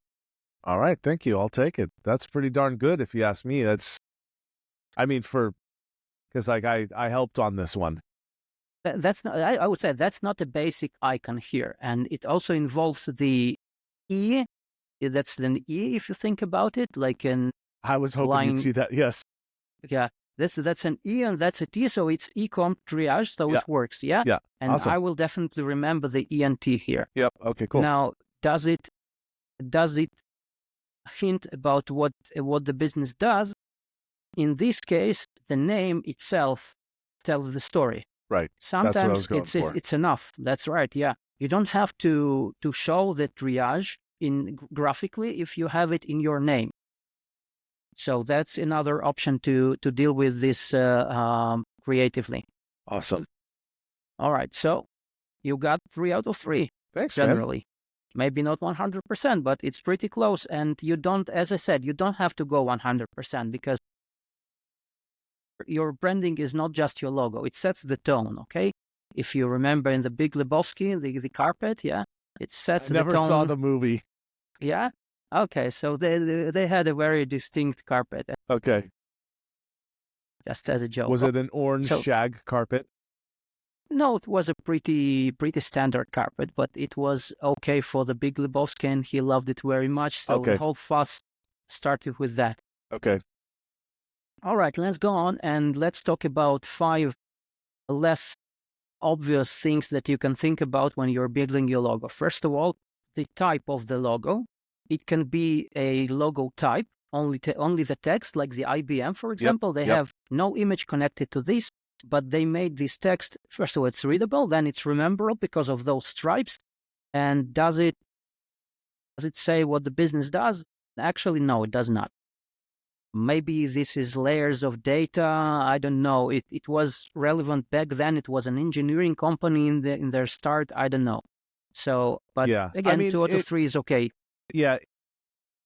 All right, thank you. I'll take it. That's pretty darn good if you ask me. Because like I helped on this one. That's not. I would say that's not a basic icon here, and it also involves the E. That's an E if you think about it, like an. I was hoping you'd see that. Yes. Yeah, that's an E and that's a T, so it's ecom triage, so it works. Yeah. Yeah. And awesome. I will definitely remember the E and T here. Yep. Okay. Cool. Now, does it hint about what the business does? In this case, the name itself tells the story. Right. Sometimes it's enough. That's right. Yeah. You don't have to show the triage graphically if you have it in your name. So that's another option to deal with this creatively. Awesome. All right. So you got 3 out of 3. Thanks, generally. Man. Maybe not 100%, but it's pretty close. And you don't, as I said, you don't have to go 100% because your branding is not just your logo. It sets the tone, okay? If you remember in The Big Lebowski, the carpet, it sets the tone. I never saw the movie. Yeah? Okay, so they had a very distinct carpet. Okay. Just as a joke. Was it an orange shag carpet? No, it was a pretty standard carpet, but it was okay for The Big Lebowski, and he loved it very much. So the whole fuss started with that. Okay. All right, let's go on and let's talk about 5 less obvious things that you can think about when you're building your logo. First of all, the type of the logo. It can be a logo type, only the text, like the IBM, for example. They have no image connected to this, but they made this text, first of all, it's readable, then it's rememberable because of those stripes. And does it say what the business does? Actually, no, it does not. Maybe this is layers of data. I don't know. It was relevant back then. It was an engineering company in their start. I don't know. So, but again, 2 out of 3 is okay. Yeah,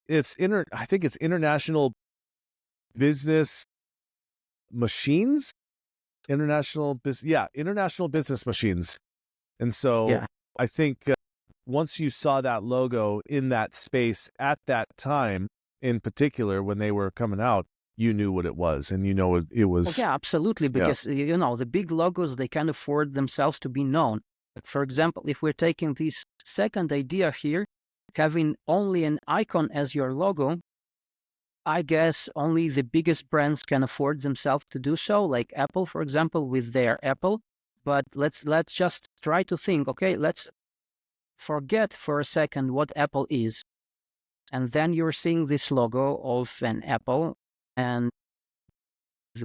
I think it's international business machines. International business machines. And so Yeah. I think once you saw that logo in that space at that time, in particular, when they were coming out, you knew what it was, and you know it was. Well, yeah, absolutely. Because, the big logos, they can afford themselves to be known. Like, for example, if we're taking this second idea here, having only an icon as your logo, I guess only the biggest brands can afford themselves to do so, like Apple, for example, with their Apple. But let's just try to think, okay, let's forget for a second what Apple is. And then you're seeing this logo of an apple and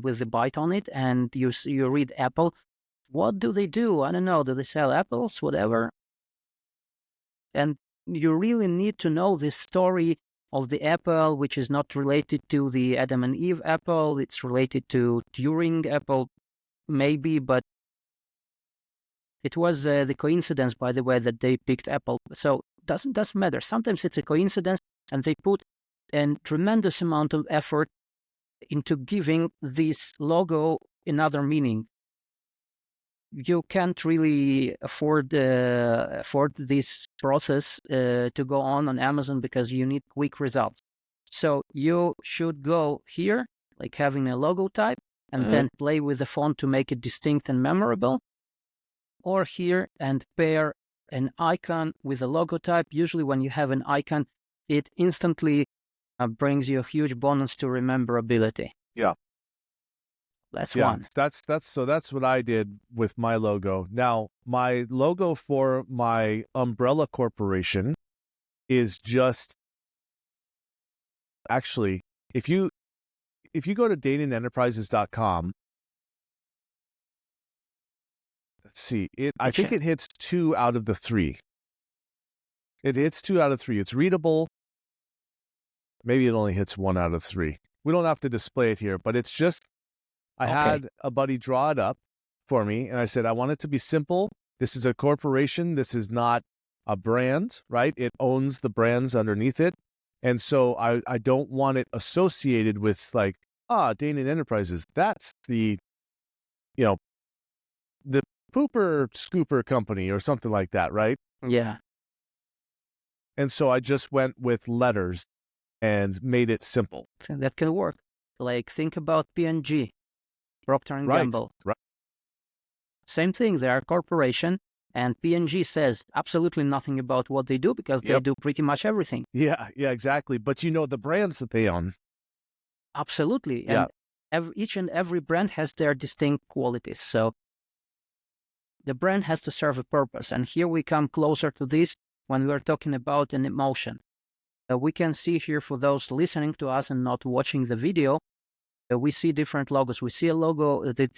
with the bite on it, and you read Apple. What do they do? I don't know. Do they sell apples? Whatever. And you really need to know the story of the apple, which is not related to the Adam and Eve apple. It's related to Turing apple, maybe, but it was the coincidence, by the way, that they picked Apple. So doesn't matter. Sometimes it's a coincidence, and they put a tremendous amount of effort into giving this logo another meaning. You can't really afford this process to go on Amazon because you need quick results. So you should go here, like having a logo type, and then play with the font to make it distinct and memorable, or here and pair an icon with a logo type. Usually when you have an icon, it instantly brings you a huge bonus to rememberability. Yeah. That's Yeah, one. that's what I did with my logo. Now, my logo for my umbrella corporation is just actually, if you go to DananEnterprises.com, let's see, I think it hits 2 out of the 3. It hits 2 out of 3. It's readable. Maybe it only hits 1 out of 3. We don't have to display it here, but it's just, I had a buddy draw it up for me, and I said, I want it to be simple. This is a corporation. This is not a brand, right? It owns the brands underneath it. And so I don't want it associated with like, Danan Enterprises. That's the pooper scooper company or something like that, right? Yeah. And so I just went with letters and made it simple. That can work. Like, think about P&G, Procter & Gamble. Right. Same thing. They are a corporation, and P&G says absolutely nothing about what they do because they do pretty much everything. Yeah, exactly. But you know the brands that they own. Absolutely. And each and every brand has their distinct qualities. So the brand has to serve a purpose. And here we come closer to this when we are talking about an emotion. We can see here, for those listening to us and not watching the video, we see different logos. We see a logo, the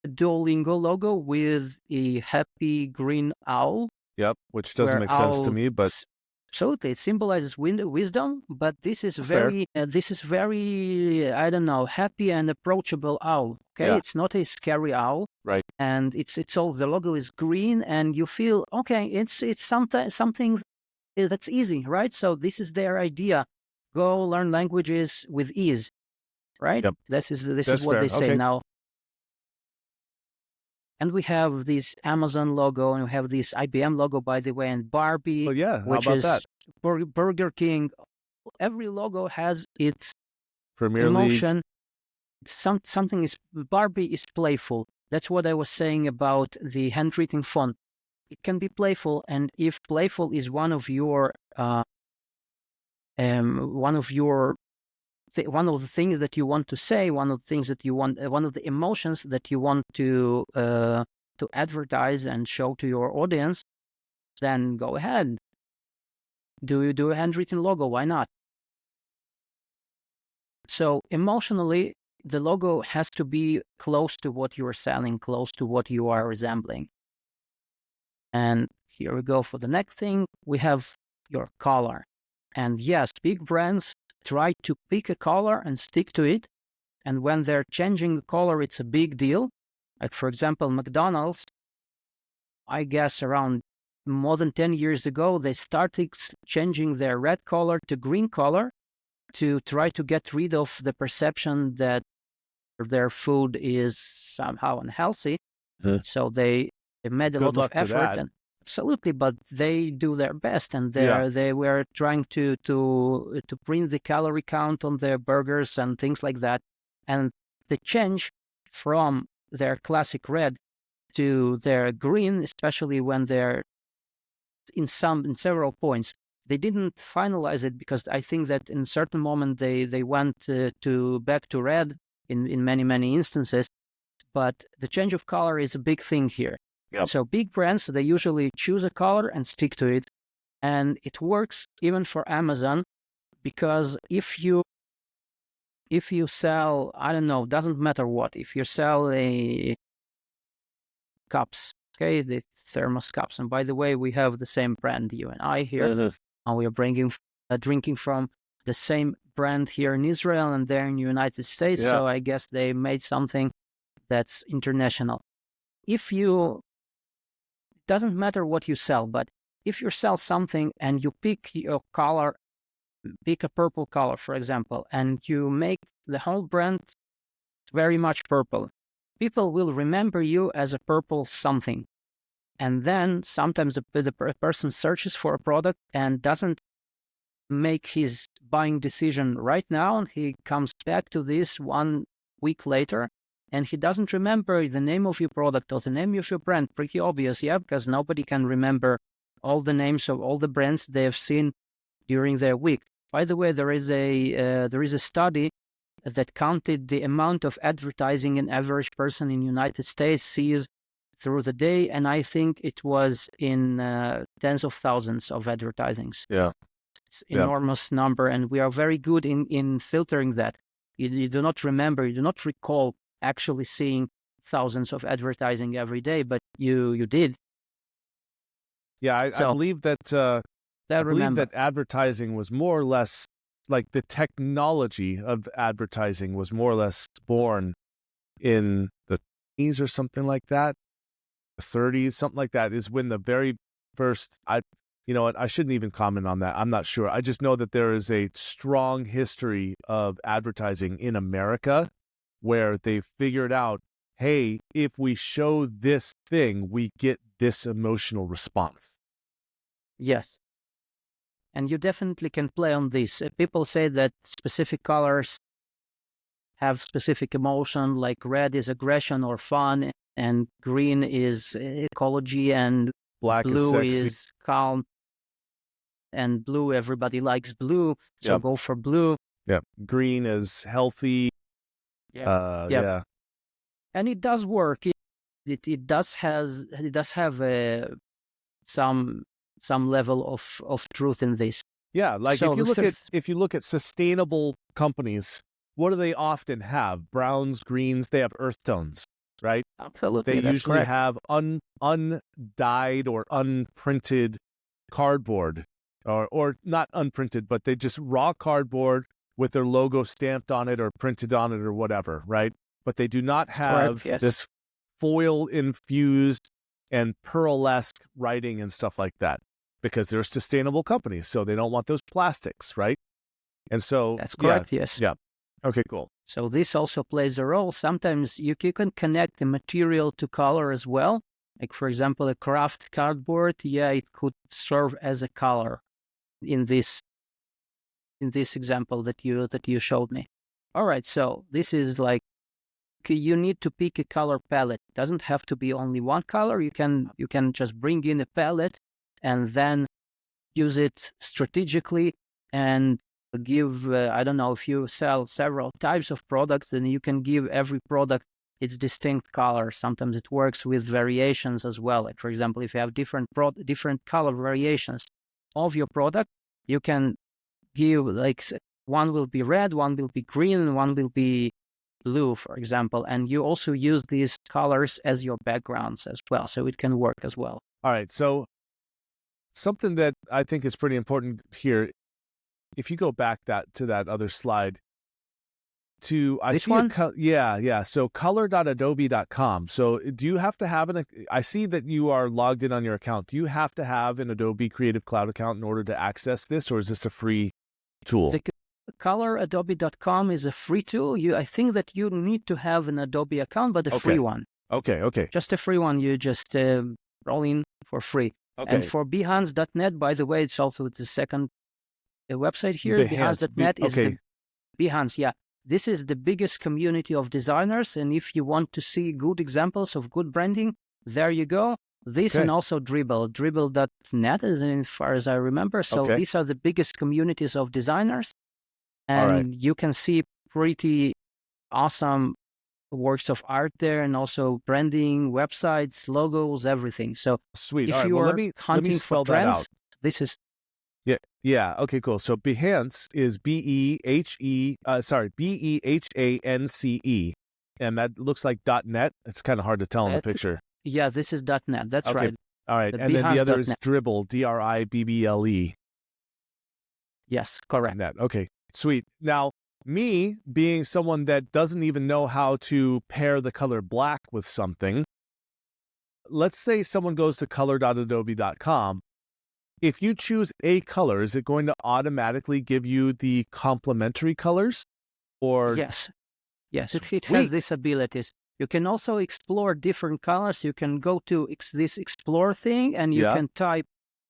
Duolingo logo with a happy green owl. Yep, which doesn't make sense to me, but absolutely, it symbolizes wisdom. But this is very, I don't know, happy and approachable owl. Okay, it's not a scary owl, right? And it's all, the logo is green, and you feel okay. It's something that's easy, right? So this is their idea: go learn languages with ease, right? Yep. This is what they say now. And we have this Amazon logo, and we have this IBM logo, by the way, and Barbie, which is that? Burger King. Every logo has its Premier emotion. League. Something is, Barbie is playful. That's what I was saying about the handwritten font. It can be playful, and if playful is one of the things that you want to say, one of the things that you want, one of the emotions that you want to advertise and show to your audience, then go ahead. Do a handwritten logo? Why not? So emotionally, the logo has to be close to what you are selling, close to what you are resembling. And here we go for the next thing. We have your color. And yes, big brands try to pick a color and stick to it. And when they're changing the color, it's a big deal. Like, for example, McDonald's, I guess around more than 10 years ago, they started changing their red color to green color to try to get rid of the perception that their food is somehow unhealthy. So they made a lot of effort. Absolutely, but they do their best, and Yeah. they were trying to print the calorie count on their burgers and things like that. And the change from their classic red to their green, especially when they're in several points, they didn't finalize it because I think that in a certain moment they went to back to red in many instances. But the change of color is a big thing here. Yep. So big brands, they usually choose a color and stick to it. And it works even for Amazon, because if you sell, I don't know, doesn't matter what, if you sell a cups, okay, the thermos cups, and by the way, we have the same brand, you and I here, and we are drinking from the same brand here in Israel and there in the United States. Yeah. So I guess they made something that's international. If you, doesn't matter what you sell, but if you sell something and you pick your color, pick a purple color, for example, and you make the whole brand very much purple, people will remember you as a purple something. And then sometimes the person searches for a product and doesn't make his buying decision right now, and he comes back to this 1 week later, and he doesn't remember the name of your product or the name of your brand. Pretty obvious, yeah, because nobody can remember all the names of all the brands they have seen during their week. By the way, there is a study that counted the amount of advertising an average person in the United States sees through the day, and I think it was in tens of thousands of advertisings. Yeah. It's enormous number, and we are very good in filtering that. You do not remember, you do not recall actually seeing thousands of advertising every day, but you did. Yeah, I believe that advertising was more or less like the technology of advertising was more or less born in the 20s or something like that. The 30s, something like that is when the very first, you know what, I shouldn't even comment on that. I'm not sure. I just know that there is a strong history of advertising in America where they figured out, hey, if we show this thing, we get this emotional response. Yes. And you definitely can play on this. People say that specific colors have specific emotion, like red is aggression or fun, and green is ecology, and Black blue is is calm, and blue, everybody likes blue, so Yep. go for blue. Yeah. Green is healthy. Yep. Yeah. And it does work. It does have some level of truth in this. Yeah, like So if you look at sustainable companies, what do they often have? Browns, greens, they have earth tones, right? Absolutely, They that's usually correct. have undyed or unprinted cardboard, or not unprinted, but they just raw cardboard with their logo stamped on it or printed on it or whatever, right? But they do not That's have correct, yes. this foil infused and pearlesque writing and stuff like that, because they're sustainable companies, so they don't want those plastics, right? And so That's correct, yes. Yeah. Okay, cool. So this also plays a role. Sometimes you can connect the material to color as well. Like, for example, a craft cardboard, it could serve as a color in this example that you showed me. All right, so this is like, you need to pick a color palette. It doesn't have to be only one color. You can just bring in a palette and then use it strategically and give, I don't know, if you sell several types of products, then you can give every product its distinct color. Sometimes it works with variations as well. Like, for example, if you have different color variations of your product, you can give, like, one will be red, one will be green, and one will be blue, for example. And you also use these colors as your backgrounds as well, so it can work as well. All right, so something that I think is pretty important here, if you go back to that other slide, This one? So color.adobe.com. So do you have to have I see that you are logged in on your account. Do you have to have an Adobe Creative Cloud account in order to access this, or is this a free tool? The color.adobe.com is a free tool. I think that you need to have an Adobe account, but a free one. Okay. Just a free one. You just roll in for free. Okay. And for Behance.net, by the way, it's also the second website here. Behance. Behance.net is Okay. the Behance. Yeah, this is the biggest community of designers. And if you want to see good examples of good branding, there you go. This Okay. and also Dribble.net, as far as I remember. So Okay. these are the biggest communities of designers. All And right. you can see pretty awesome works of art there, and also branding, websites, logos, everything. So Sweet. All if right. you Well, are let me hunting for spell that trends, out. this is Yeah. Yeah. Okay. Cool. So Behance is BEHANCE, and that looks like .net. It's kind of hard to tell in the picture. Yeah, this is .net. That's Okay. right. All right. The And then the other is Behance.net. Dribble, DRIBBLE. Yes, correct. Net. Okay. Sweet. Now, me being someone that doesn't even know how to pair the color black with something, let's say someone goes to color.adobe.com. If you choose a color, is it going to automatically give you the complementary colors? Or Yes, it Sweet. has these abilities. You can also explore different colors. You can go to this explore thing, and you Yeah. can type,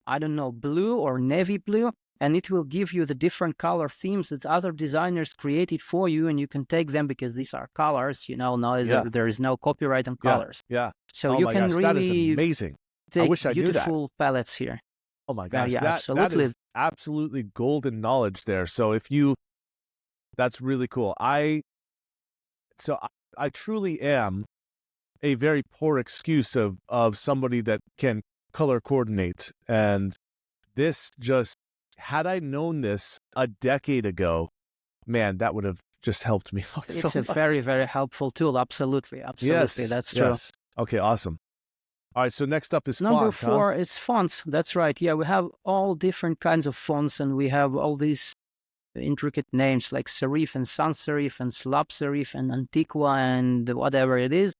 I don't know, blue or navy blue, and it will give you the different color themes that other designers created for you, and you can take them because these are colors. There is no copyright on colors. Yeah. So Oh you my can gosh, that is really amazing. I take wish I knew that. beautiful palettes here. Oh my gosh, yeah, that absolutely. is absolutely golden knowledge there. So that's really cool. I truly am a very poor excuse of somebody that can color coordinate. And this just, had I known this a decade ago, man, that would have just helped me out so It's a much. very, very helpful tool. Absolutely. Yes, That's true. yes. Okay, awesome. All right, so next up is Number fonts, 4 is fonts. That's right. Yeah, we have all different kinds of fonts, and we have all these intricate names like serif and sans serif and slab serif and antiqua and whatever it is.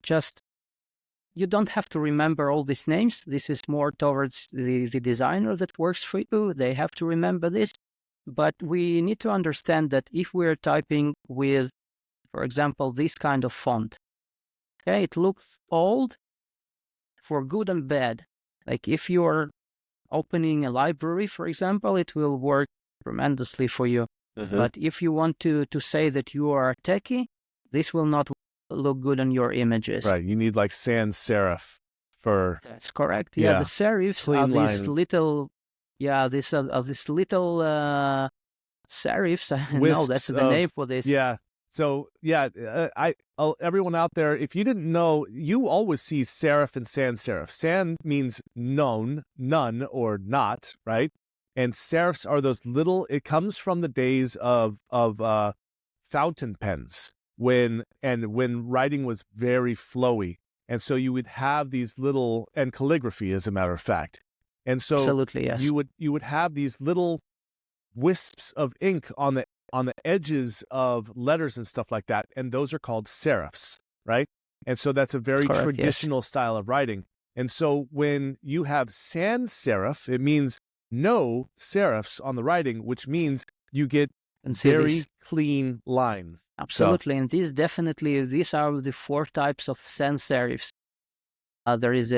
Just, you don't have to remember all these names. This is more towards the designer that works for you. They have to remember this. But we need to understand that if we're typing with, for example, this kind of font, okay, it looks old for good and bad. Like if you're opening a library, for example, it will work tremendously for you. But if you want to say that you are a techie, this will not look good on your images. Right, you need like sans serif for... That's correct. Yeah, the serifs clean are these lines. little... these little serifs. No, wisps that's the of- name for this. Yeah. So everyone out there, if you didn't know, you always see serif and sans serif. Sans means known, none, or not, right? And serifs are those little. It comes from the days of fountain pens when writing was very flowy, and so you would have these little, and calligraphy, as a matter of fact. And so Absolutely, yes. you would have these little wisps of ink on the edges of letters and stuff like that, and those are called serifs, right? And so that's a very Correct, traditional style of writing. And so when you have sans serif, it means no serifs on the writing, which means you get very clean lines. Absolutely, and these are the 4 types of sans serifs. There is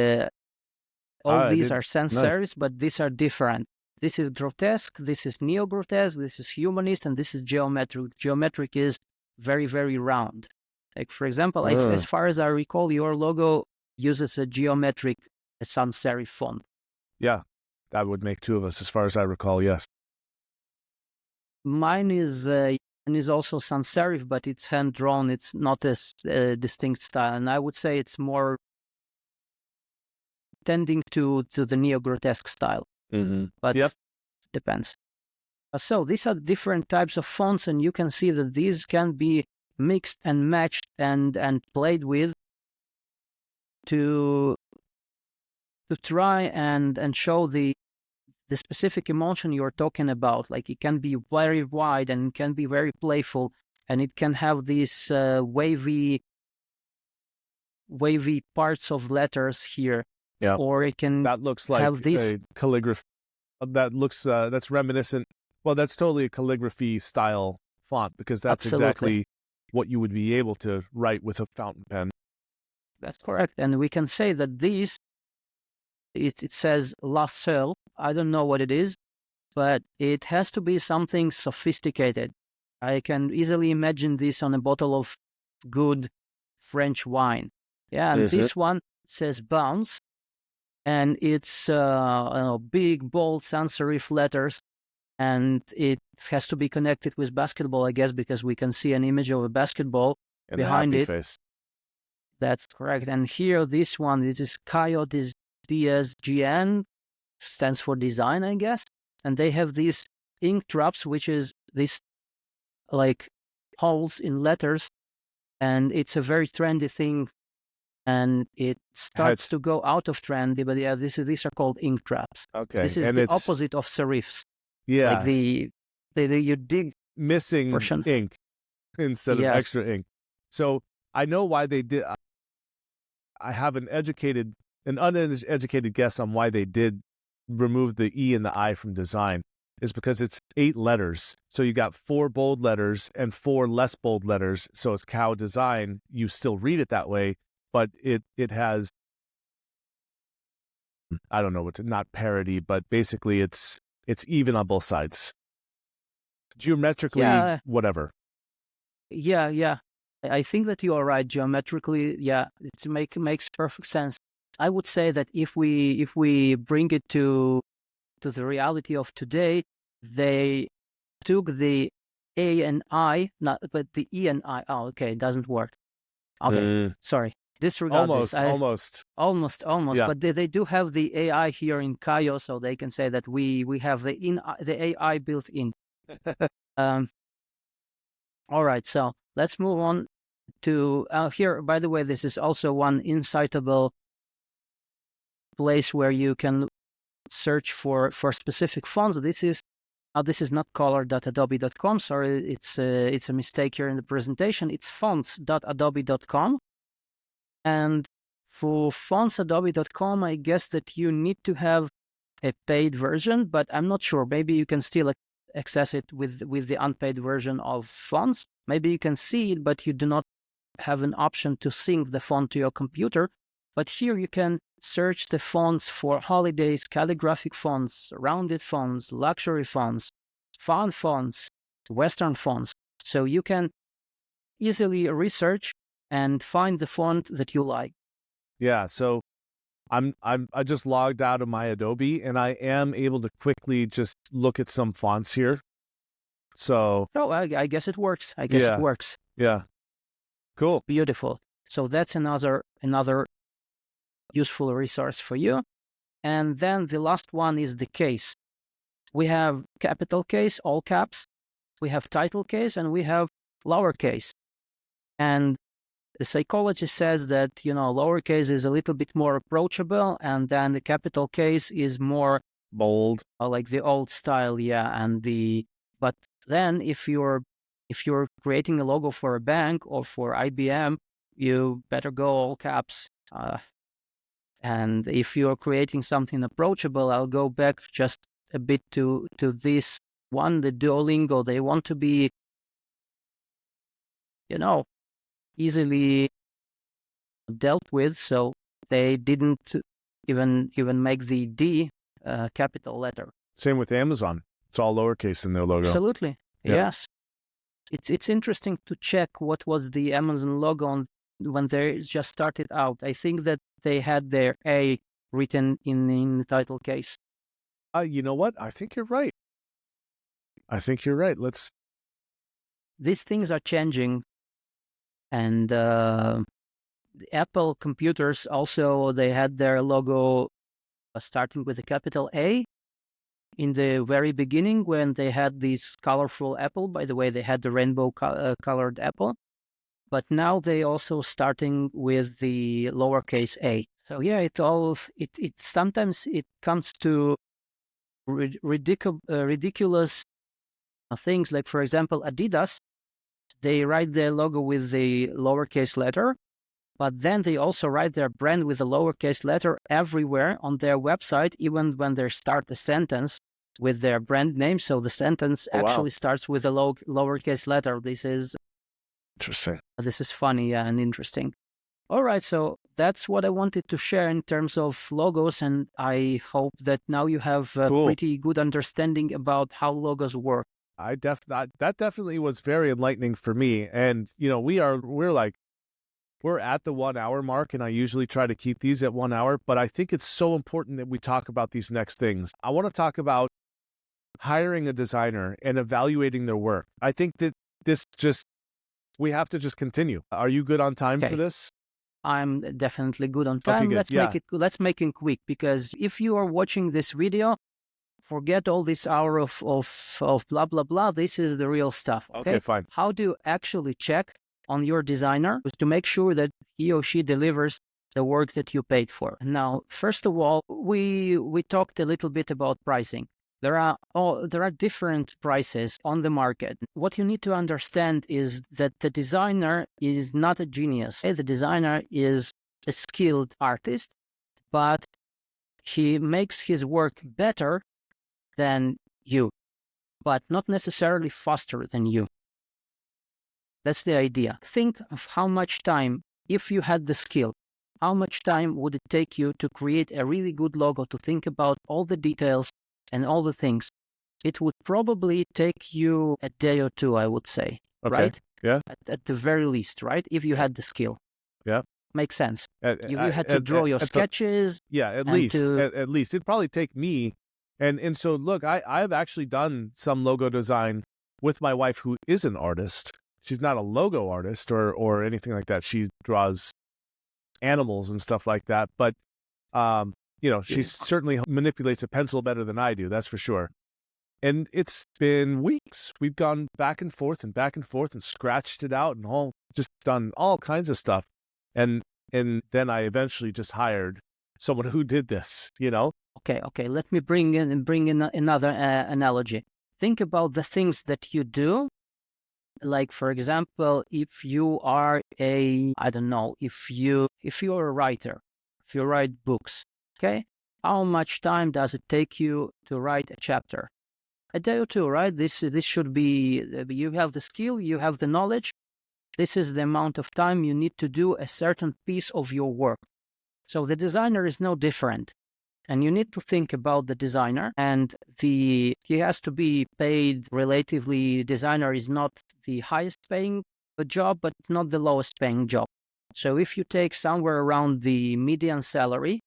all these are sans serifs, but these are different. This is grotesque, this is neo-grotesque, this is humanist, and this is geometric. Geometric is very, very round. Like, for example, as far as I recall, your logo uses a geometric sans serif font. Yeah, that would make 2 of us, as far as I recall, yes. Mine is also sans serif, but it's hand-drawn. It's not a distinct style, and I would say it's more tending to the neo-grotesque style. But depends. So these are different types of fonts, and you can see that these can be mixed and matched and played with to try and show the specific emotion you're talking about. Like, it can be very wide and it can be very playful, and it can have these wavy parts of letters here. Yeah. Or it can that looks like have this calligraphy. That looks that's reminiscent. Well, that's totally a calligraphy style font, because that's exactly what you would be able to write with a fountain pen. That's correct. And we can say that these it says La Seule. I don't know what it is, but it has to be something sophisticated. I can easily imagine this on a bottle of good French wine. Yeah, and this one says Bounce, and it's big, bold sans serif letters, and it has to be connected with basketball, I guess, because we can see an image of a basketball And behind the happy it. face. That's correct. And here, this is Coyotes DSGN, stands for design, I guess. And they have these ink drops, which is this like holes in letters, and it's a very trendy thing. And it starts to go out of trendy, but yeah, these are called ink drops. Okay, This is and the it's opposite of serifs. yeah, Like you dig missing portion. ink instead of Yes. extra ink. So I know why they did. I have an uneducated guess on why they did remove the E and the I from design. Is because it's 8 letters. So you got 4 bold letters and 4 less bold letters. So it's cow design. You still read it that way, but it has, I don't know what to, not parody, but basically it's even on both sides. Geometrically, whatever. Yeah. I think that you are right. Geometrically, yeah, it makes perfect sense. I would say that if we bring it to the reality of today, they took the A and I, but the E and I. Oh, okay, it doesn't work. Okay, sorry. Disregard this. Almost. Yeah. But they do have the AI here in Kayo, so they can say that we have the AI built in. All right, so let's move on to here. By the way, this is also one incitable place where you can search for specific fonts. This is not color.adobe.com. Sorry, it's a mistake here in the presentation. It's fonts.adobe.com. And for fonts.adobe.com, I guess that you need to have a paid version, but I'm not sure. Maybe you can still access it with the unpaid version of fonts. Maybe you can see it, but you do not have an option to sync the font to your computer. But here you can search the fonts for holidays, calligraphic fonts, rounded fonts, luxury fonts, fun fonts, Western fonts. So you can easily research and find the font that you like. Yeah, so I just logged out of my Adobe, and I am able to quickly just look at some fonts here. So I guess it works. It works. Yeah. Cool. Beautiful. So that's another useful resource for you. And then the last one is the case. We have capital case, all caps. We have title case, and we have lowercase. And the psychology says that, lowercase is a little bit more approachable, and then the capital case is more bold, like the old style. Yeah. But then if you're creating a logo for a bank or for IBM, you better go all caps. And if you're creating something approachable, I'll go back just a bit to this one, the Duolingo. They want to be, easily dealt with, so they didn't even make the D capital letter. Same with Amazon. It's all lowercase in their logo. Absolutely. Yeah. Yes. It's interesting to check what was the Amazon logo when they just started out. I think that they had their A written in the title case. You know what? I think you're right. These things are changing, and the Apple computers also, they had their logo starting with a capital A in the very beginning when they had this colorful apple. By the way, they had the rainbow colored apple. But now they also starting with the lowercase a. So yeah, it sometimes it comes to ridiculous things. Like, for example, Adidas, they write their logo with the lowercase letter, but then they also write their brand with a lowercase letter everywhere on their website, even when they start a sentence with their brand name. So the sentence actually starts with a lowercase letter. This is interesting. This is funny and interesting. All right, so that's what I wanted to share in terms of logos, and I hope that now you have a Cool. pretty good understanding about how logos work. That definitely was very enlightening for me. And we're at the 1 hour mark, and I usually try to keep these at 1 hour, but I think it's so important that we talk about these next things. I want to talk about hiring a designer and evaluating their work. I think that we have to just continue. Are you good on time for this? I'm definitely good on time. Okay, good. Let's make it quick, because if you are watching this video, forget all this hour of blah blah blah. This is the real stuff. Okay, fine. How do you actually check on your designer to make sure that he or she delivers the work that you paid for? Now, first of all, we talked a little bit about pricing. There are different prices on the market. What you need to understand is that the designer is not a genius. The designer is a skilled artist, but he makes his work better than you, but not necessarily faster than you. That's the idea. Think of how much time, if you had the skill, how much time would it take you to create a really good logo, to think about all the details and all the things? It would probably take you a day or two, I would say, right? Yeah. At the very least, right? If you had the skill. Yeah. Makes sense. You had to draw your sketches. At least. It'd probably take me. And so, look, I've actually done some logo design with my wife, who is an artist. She's not a logo artist or anything like that. She draws animals and stuff like that. But, she certainly manipulates a pencil better than I do. That's for sure. And it's been weeks. We've gone back and forth and scratched it out and just done all kinds of stuff. And then I eventually just hired someone who did this, Okay. Let me bring in another analogy. Think about the things that you do. Like, for example, if you are if you're a writer, if you write books, okay? How much time does it take you to write a chapter? A day or two, right? This should be, you have the skill, you have the knowledge. This is the amount of time you need to do a certain piece of your work. So the designer is no different. And you need to think about the designer, and he has to be paid relatively. Designer is not the highest paying job, but it's not the lowest paying job. So if you take somewhere around the median salary,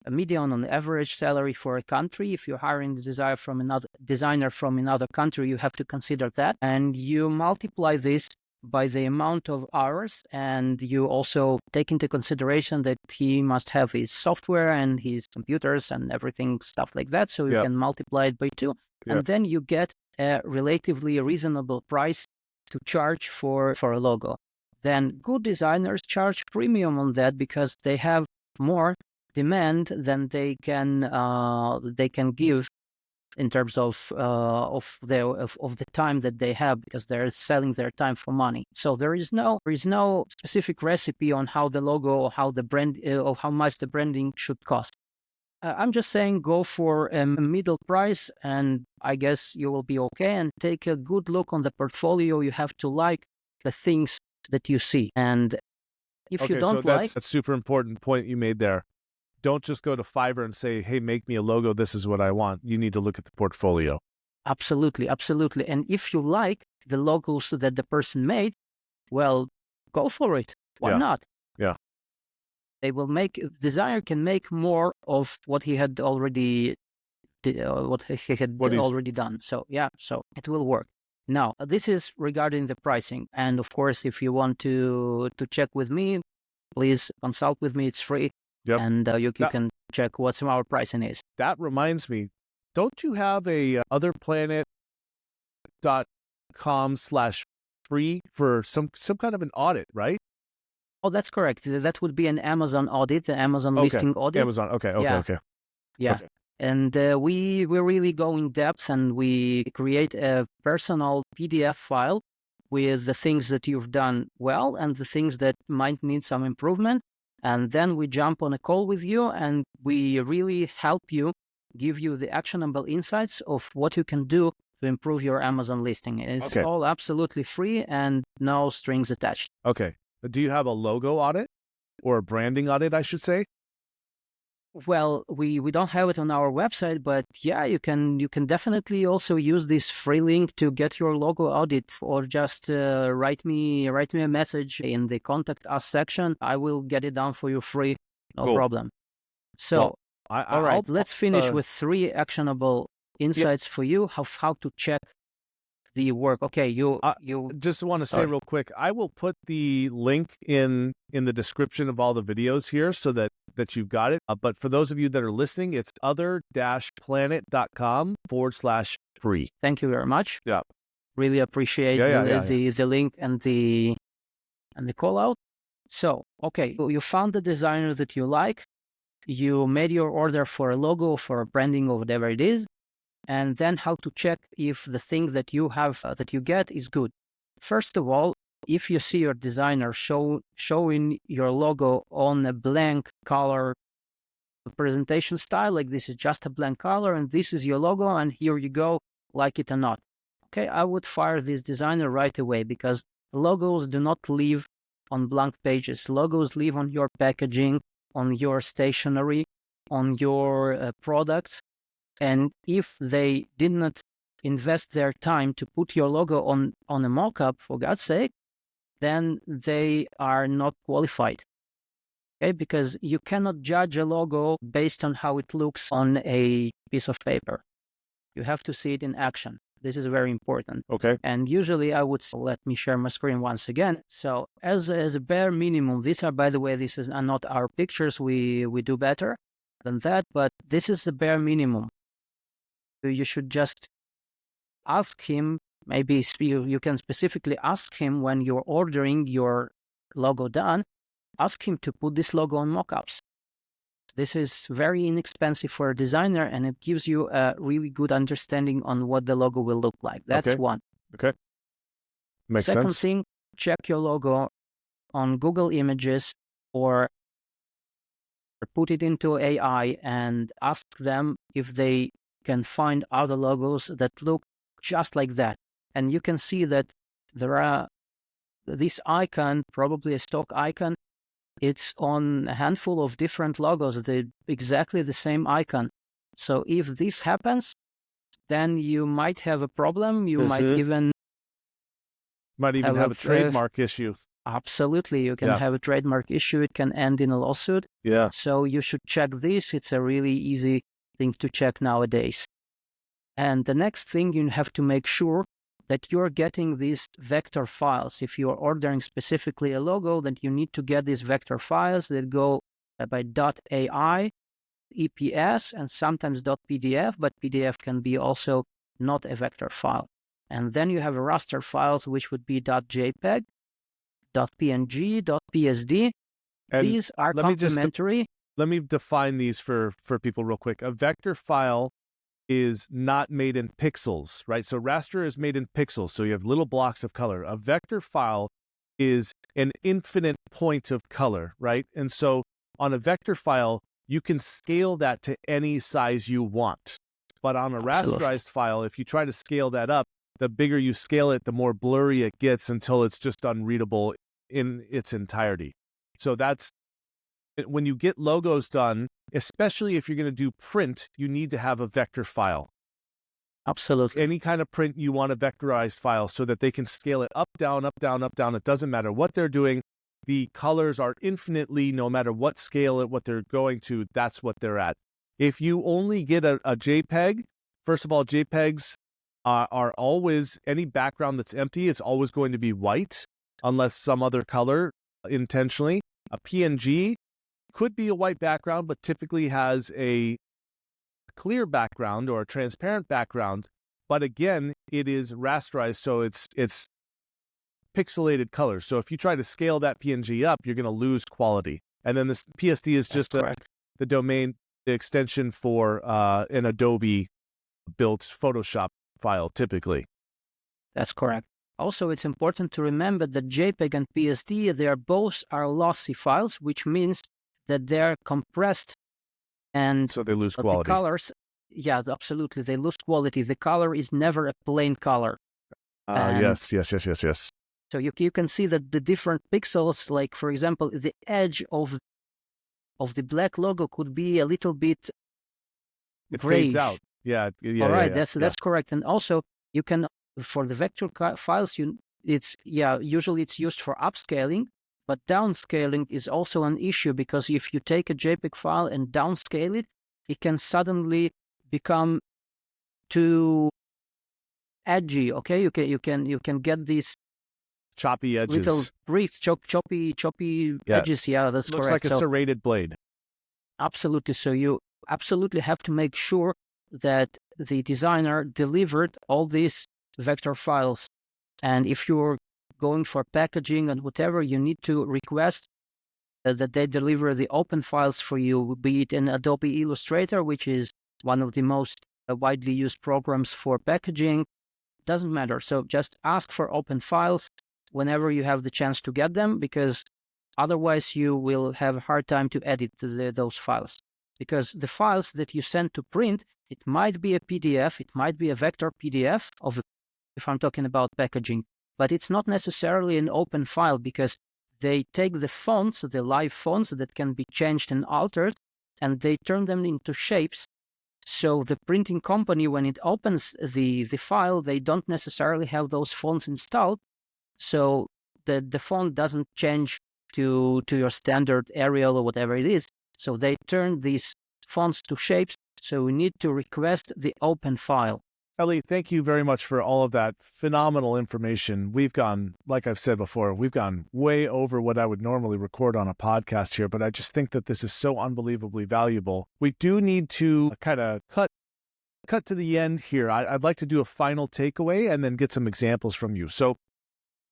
a median on average salary for a country, if you're hiring the designer from another country, you have to consider that. And you multiply this by the amount of hours, and you also take into consideration that he must have his software and his computers and everything, stuff like that. So you can multiply it by 2, and then you get a relatively reasonable price to charge for a logo. Then good designers charge premium on that because they have more demand than they can give in terms of the time that they have, because they're selling their time for money. So there is no specific recipe on how the logo, how the brand, or how much the branding should cost. I'm just saying, go for a middle price, and I guess you will be okay. And take a good look on the portfolio. You have to like the things that you see, and if you don't that's a super important point you made there. Don't just go to Fiverr and say, hey, make me a logo. This is what I want. You need to look at the portfolio. Absolutely. And if you like the logos that the person made, well, go for it. Why not? Yeah. Designer can make more of what he had already already done. So it will work. Now, this is regarding the pricing. And of course, if you want to check with me, please consult with me. It's free. Yep. And you can check what our pricing is. That reminds me, don't you have a otherplanet.com/free for some kind of an audit, right? Oh, that's correct. That would be an Amazon audit, an Amazon listing audit. Amazon. Okay. Yeah. Okay. And we really go in depth, and we create a personal PDF file with the things that you've done well and the things that might need some improvement. And then we jump on a call with you, and we really help you, give you the actionable insights of what you can do to improve your Amazon listing. It's all absolutely free and no strings attached. Okay. Do you have a logo audit? or branding on it, I should say? Well, we don't have it on our website, but yeah, you can definitely also use this free link to get your logo audit, or just write me a message in the contact us section. I will get it done for you free, no Cool. problem. So, Well, all right, I'll let's finish with 3 actionable insights for you how to check the work. Okay, you just want to say real quick, I will put the link in the description of all the videos here so that you've got it. But for those of you that are listening, it's other-planet.com/free. Thank you very much. Yeah. Really appreciate the link and the call out. So, okay, you found the designer that you like. You made your order for a logo, for a branding, or whatever it is. And then how to check if the thing that you have, that you get, is good. First of all, if you see your designer showing your logo on a blank color presentation style, like this is just a blank color and this is your logo and here you go, like it or not. Okay, I would fire this designer right away, because logos do not live on blank pages. Logos live on your packaging, on your stationery, on your products. And if they did not invest their time to put your logo on a mock-up, for God's sake, then they are not qualified. Okay, because you cannot judge a logo based on how it looks on a piece of paper. You have to see it in action. This is very important. Okay. And usually I would let me share my screen once again. So as a bare minimum, these are, by the way, these are not our pictures. We do better than that, but this is the bare minimum. You should just ask him, maybe you can specifically ask him when you're ordering your logo done, ask him to put this logo on mockups. This is very inexpensive for a designer, and it gives you a really good understanding on what the logo will look like. That's one. Okay. Makes sense. Second thing, check your logo on Google Images, or put it into AI and ask them if they can find other logos that look just like that. And you can see that there are this icon, probably a stock icon, it's on a handful of different logos, exactly the same icon. So if this happens, then you might have a problem. You might even have a trademark issue. Absolutely. You can have a trademark issue. It can end in a lawsuit. Yeah. So you should check this. It's a really easy thing to check nowadays. And the next thing, you have to make sure that you're getting these vector files. If you're ordering specifically a logo, then you need to get these vector files that go by .ai, EPS, and sometimes .pdf, but PDF can be also not a vector file. And then you have raster files, which would be .jpeg, .png, .psd. And these are complementary. Let me define these for people real quick. A vector file is not made in pixels, right? So raster is made in pixels, so you have little blocks of color. A vector file is an infinite point of color, right? And so on a vector file, you can scale that to any size you want. But on a rasterized file, if you try to scale that up, the bigger you scale it, the more blurry it gets until it's just unreadable in its entirety. So that's when you get logos done, especially if you're going to do print, you need to have a vector file. Absolutely. Any kind of print, you want a vectorized file so that they can scale it up, down, up, down, up, down. It doesn't matter what they're doing. The colors are infinitely, no matter what scale what they're going to, that's what they're at. If you only get a JPEG, first of all, JPEGs are always, any background that's empty, it's always going to be white, unless some other color intentionally. A PNG could be a white background, but typically has a clear background or a transparent background. But again, it is rasterized, so it's pixelated colors. So if you try to scale that PNG up, you're going to lose quality. And then this PSD is just the domain, the extension for an Adobe built Photoshop file, typically. That's correct. Also, it's important to remember that JPEG and PSD, they are both lossy files, which means that they're compressed, and so they lose quality. The colors, yeah, absolutely, they lose quality. The color is never a plain color. Yes. So you can see that the different pixels, like for example, the edge of the black logo could be a little bit It fades out. grayish. Yeah, yeah, All yeah, right, yeah, yeah. that's correct. And also you can, for the vector files, usually it's used for upscaling, but downscaling is also an issue, because if you take a JPEG file and downscale it, it can suddenly become too edgy. Okay, you can get these Choppy little edges. brief, choppy Yeah. edges. Yeah, that's Looks correct. like a So serrated blade. absolutely. So you absolutely have to make sure that the designer delivered all these vector files. And if you're going for packaging and whatever, you need to request that they deliver the open files for you, be it in Adobe Illustrator, which is one of the most widely used programs for packaging. Doesn't matter. So just ask for open files whenever you have the chance to get them, because otherwise you will have a hard time to edit those files. Because the files that you send to print, it might be a PDF, it might be a vector PDF if I'm talking about packaging, but it's not necessarily an open file, because they take the fonts, the live fonts that can be changed and altered, and they turn them into shapes. So the printing company, when it opens the file, they don't necessarily have those fonts installed. So the font doesn't change to your standard Arial or whatever it is. So they turn these fonts to shapes. So we need to request the open file. Ellie, thank you very much for all of that phenomenal information. We've gone, like I've said before, we've gone way over what I would normally record on a podcast here, but I just think that this is so unbelievably valuable. We do need to kind of cut to the end here. I'd like to do a final takeaway and then get some examples from you. So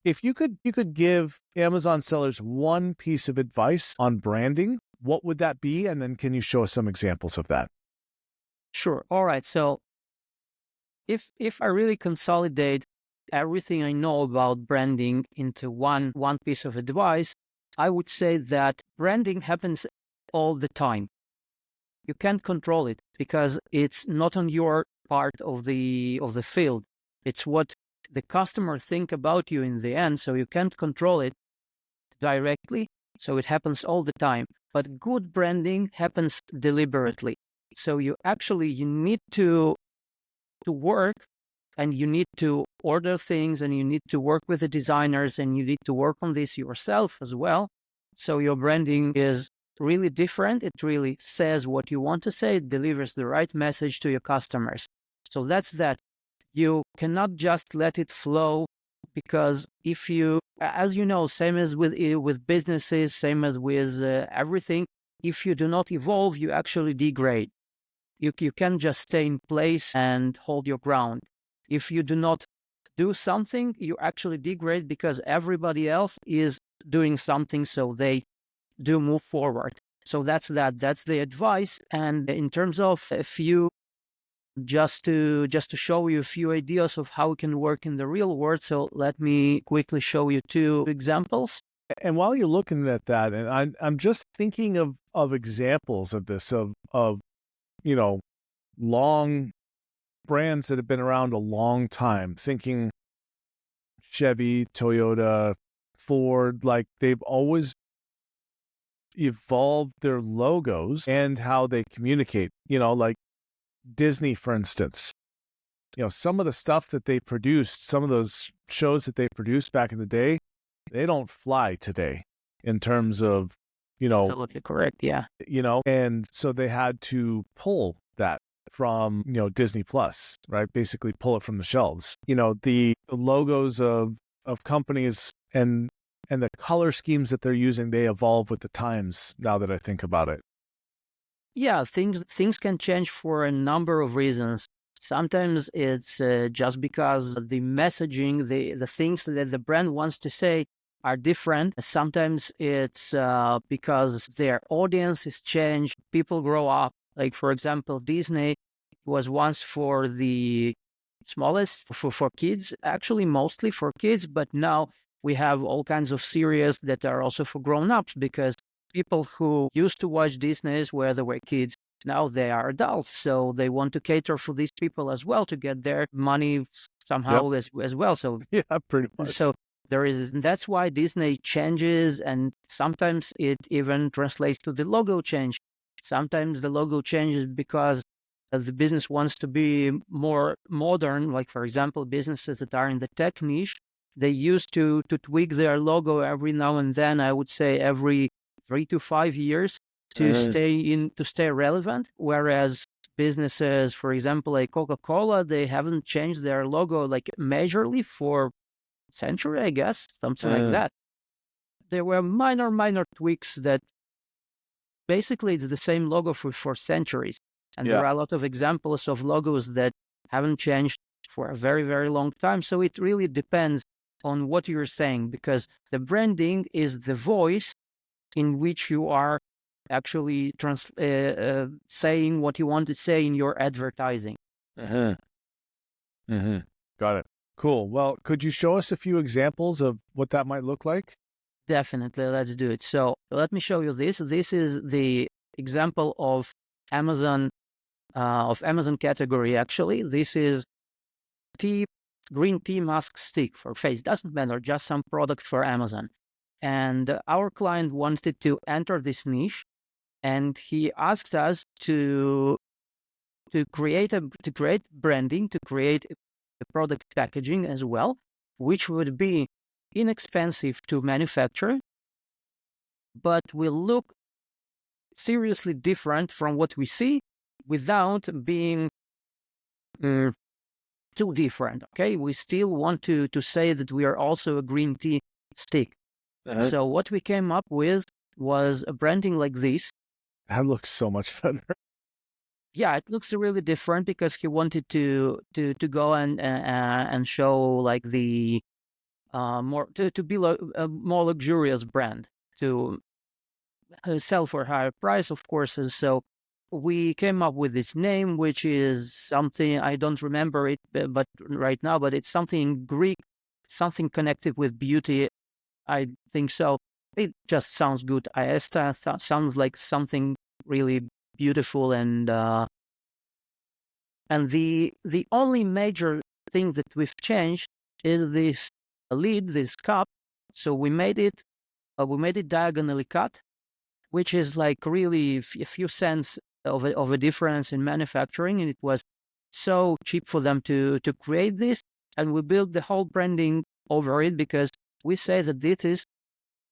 if you could give Amazon sellers one piece of advice on branding, what would that be? And then can you show us some examples of that? Sure. All right. So if I really consolidate everything I know about branding into one piece of advice, I would say that branding happens all the time. You can't control it, because it's not on your part of the field. It's what the customer think about you in the end, so you can't control it directly. So it happens all the time. But good branding happens deliberately. So you need to work, and you need to order things, and you need to work with the designers, and you need to work on this yourself as well. So your branding is really different. It really says what you want to say. It delivers the right message to your customers. So that's that. You cannot just let it flow, because if you, as you know, same as with businesses, same as with everything, if you do not evolve, you actually degrade. You can't just stay in place and hold your ground. If you do not do something, you actually degrade, because everybody else is doing something, so they do move forward. So that's the advice. And in terms of a few, just to show you a few ideas of how it can work in the real world, so let me quickly show you two examples. And while you're looking at that, and I'm just thinking of examples of this, of long brands that have been around a long time, thinking Chevy, Toyota, Ford, like they've always evolved their logos and how they communicate, like Disney, for instance. Some of the stuff that they produced, some of those shows that they produced back in the day, they don't fly today in terms of, Absolutely correct. Yeah. And so they had to pull that from, Disney Plus, right? Basically pull it from the shelves. The logos of companies and the color schemes that they're using, they evolve with the times, now that I think about it. Yeah, things can change for a number of reasons. Sometimes it's just because the messaging, the things that the brand wants to say are different. Sometimes it's because their audience is changed. People grow up. Like, for example, Disney was once for the smallest, for kids, actually mostly for kids, but now we have all kinds of series that are also for grown-ups, because people who used to watch Disney's where they were kids, now they are adults. So they want to cater for these people as well, to get their money somehow. Yep. as well. So Yeah, pretty much. so That's why Disney changes, and sometimes it even translates to the logo change. Sometimes the logo changes because the business wants to be more modern. Like, for example, businesses that are in the tech niche, they used to tweak their logo every now and then. I would say every 3 to 5 years to stay relevant. Whereas businesses, for example, like Coca-Cola, they haven't changed their logo like majorly for century, I guess, something like that. There were minor tweaks that basically it's the same logo for centuries. And there are a lot of examples of logos that haven't changed for a very, very long time. So it really depends on what you're saying, because the branding is the voice in which you are actually saying what you want to say in your advertising. Got it. Cool. Well, could you show us a few examples of what that might look like? Definitely, let's do it. So let me show you this. This is the example of Amazon category. Actually, this is green tea mask stick for face. Doesn't matter, just some product for Amazon. And our client wanted to enter this niche, and he asked us to create branding, to create a product packaging as well, which would be inexpensive to manufacture, but will look seriously different from what we see without being too different. Okay, we still want to say that we are also a green tea stick. So what we came up with was a branding like this. That looks so much better. Yeah, it looks really different because he wanted to go and show like the more to be a more luxurious brand, to sell for a higher price, of course. And so we came up with this name, which is something I don't remember it, but right now, but it's something in Greek, something connected with beauty. I think so. It just sounds good. Aesta sounds like something really beautiful, and the only major thing that we've changed is this lid, this cup. So we made it diagonally cut, which is like really a few cents of a difference in manufacturing, and it was so cheap for them to create this. And we built the whole branding over it because we say that this is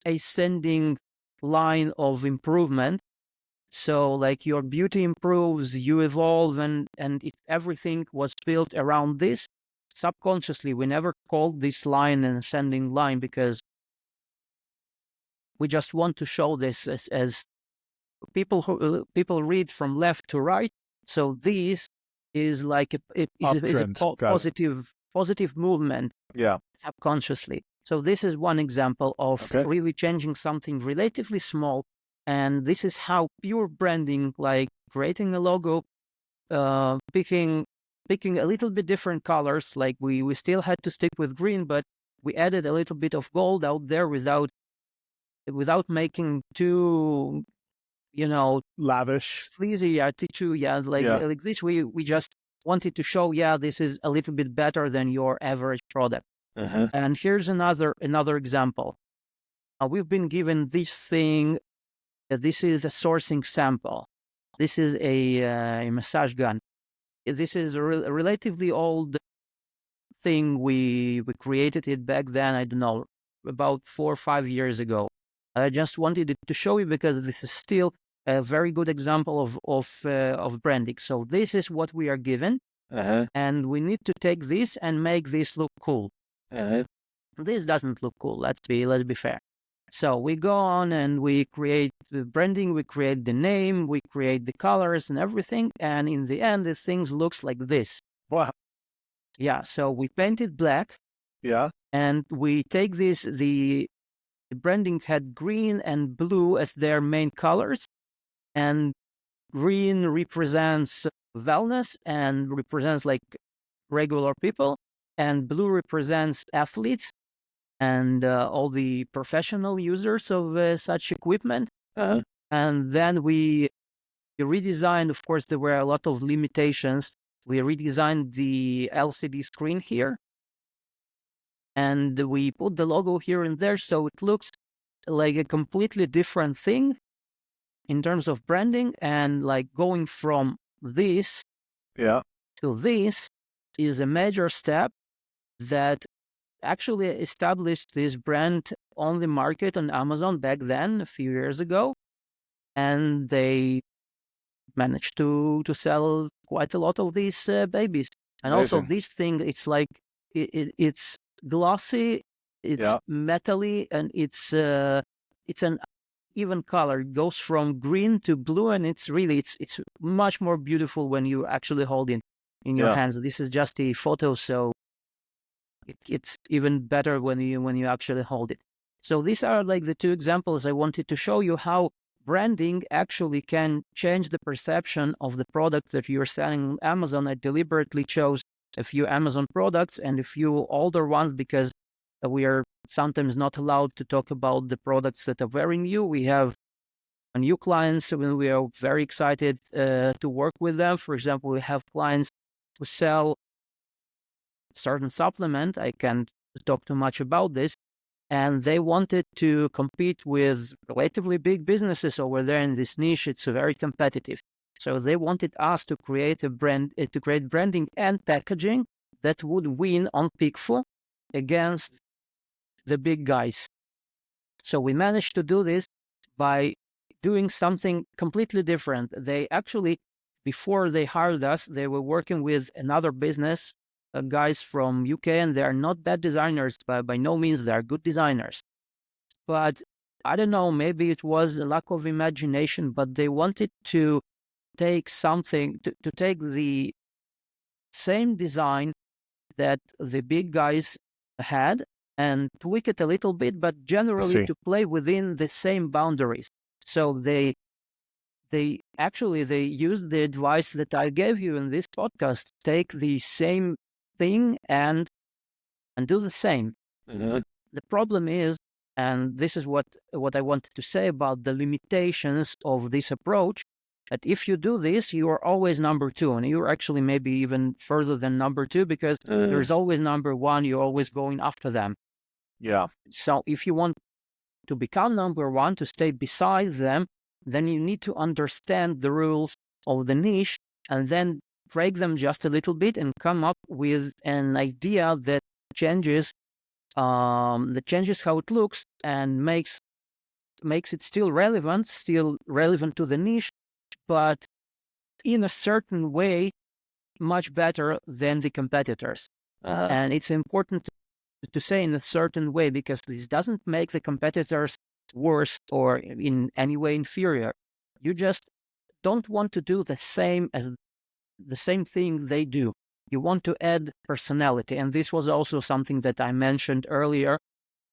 ascending line of improvement. So like your beauty improves, you evolve, and everything was built around this. Subconsciously, we never called this line an ascending line because we just want to show this as people read from left to right. So this is like a positive movement. Yeah. Subconsciously. So this is one example of really changing something relatively small. And this is how pure branding, like creating a logo, picking a little bit different colors. Like we still had to stick with green, but we added a little bit of gold out there without making too, lavish, sleazy, like this. We just wanted to show, this is a little bit better than your average product. And here's another example. We've been given this thing. This is a sourcing sample. This is a massage gun. This is a relatively old thing. We created it back then, I don't know, about 4 or 5 years ago. I just wanted to show you because this is still a very good example of branding. So this is what we are given, and we need to take this and make this look cool. This doesn't look cool. Let's be fair. So we go on and we create the branding, we create the name, we create the colors and everything, and in the end, the things looks like this. Wow. Yeah. So we paint it black. Yeah. And we take this. The branding had green and blue as their main colors, and green represents wellness and represents like regular people, and blue represents athletes and all the professional users of such equipment. And then we redesigned, of course, there were a lot of limitations. We redesigned the LCD screen here. and we put the logo here and there, so it looks like a completely different thing in terms of branding. And like going from this Yeah. to this is a major step that actually established this brand on the market on Amazon back then, a few years ago, and they managed to sell quite a lot of these babies. And also Amazing. this thing, it's like it's glossy, it's Yeah. metally, and it's an even color. It goes from green to blue, and it's much more beautiful when you actually hold it in your Yeah. hands. This is just a photo, so it's even better when you actually hold it. So these are like the two examples I wanted to show you how branding actually can change the perception of the product that you're selling on Amazon. I deliberately chose a few Amazon products and a few older ones because we are sometimes not allowed to talk about the products that are very new. We have new clients and we are very excited to work with them. For example, we have clients who sell certain supplement. I can't talk too much about this. And they wanted to compete with relatively big businesses over there in this niche. It's very competitive. So they wanted us to create a brand, to create branding and packaging that would win on Pixel against the big guys. So we managed to do this by doing something completely different. They actually, before they hired us, they were working with another business, guys from UK, and they are not bad designers, but by no means they are good designers. But I don't know, maybe it was a lack of imagination, but they wanted to take something, to take the same design that the big guys had and tweak it a little bit, but generally to play within the same boundaries. So they used the advice that I gave you in this podcast. Take the same thing and do the same. Mm-hmm. The problem is, and this is what I wanted to say about the limitations of this approach, that if you do this, you are always number two, and you're actually maybe even further than number two because there's always number one. You're always going after them. Yeah. So if you want to become number one, to stay beside them, then you need to understand the rules of the niche and then break them just a little bit and come up with an idea that changes how it looks and makes it still relevant to the niche, but in a certain way much better than the competitors. And it's important to say in a certain way, because this doesn't make the competitors worse or in any way inferior. You just don't want to do the same thing they do. You want to add personality. And this was also something that I mentioned earlier.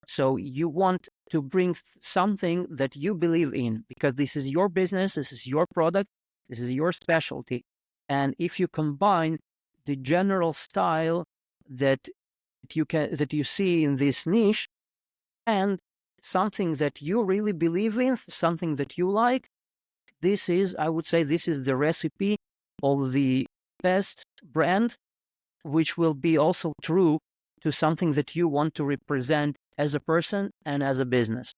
So you want to bring something that you believe in, because this is your business, this is your product, this is your specialty. And if you combine the general style that you see in this niche and something that you really believe in, something that you like, I would say this is the recipe of the best brand, which will be also true to something that you want to represent as a person and as a business.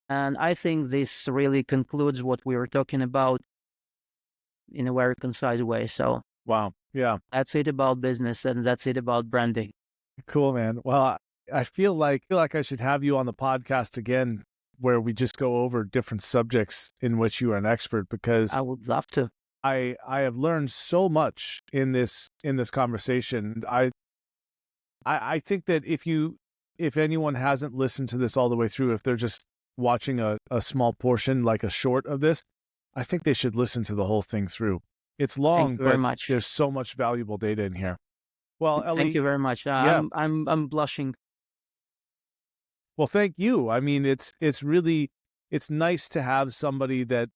And I think this really concludes what we were talking about in a very concise way. So Wow. Yeah. that's it about business, and that's it about branding. Cool, man. Well, I feel like I should have you on the podcast again, where we just go over different subjects in which you are an expert, because I would love to. I have learned so much in this conversation. I think that if anyone hasn't listened to this all the way through, if they're just watching a small portion, like a short of this, I think they should listen to the whole thing through. It's long, Thank you very but much. there's so much valuable data in here. Well, Ellie, Thank you very much. yeah. I'm blushing. Well, thank you. I mean, it's nice to have somebody that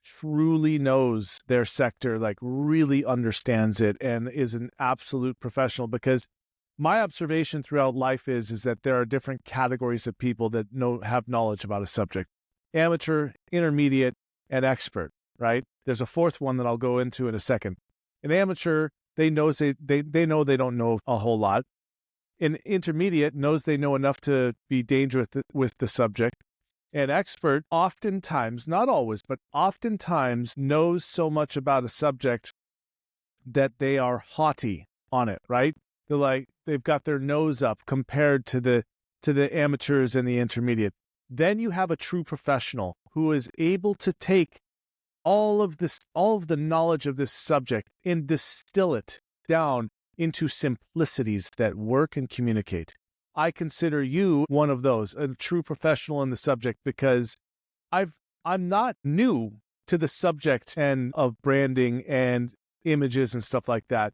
truly knows their sector, like really understands it and is an absolute professional, because my observation throughout life is that there are different categories of people that have knowledge about a subject: amateur, intermediate, and expert, right? There's a fourth one that I'll go into in a second. An amateur, they know they don't know a whole lot. An intermediate knows they know enough to be dangerous with the subject. An expert oftentimes, not always, but oftentimes knows so much about a subject that they are haughty on it, right? They're like, they've got their nose up compared to the amateurs and the intermediate. Then you have a true professional who is able to take all of the knowledge of this subject and distill it down into simplicities that work and communicate. I consider you one of those, a true professional in the subject, because I'm not new to the subject and of branding and images and stuff like that.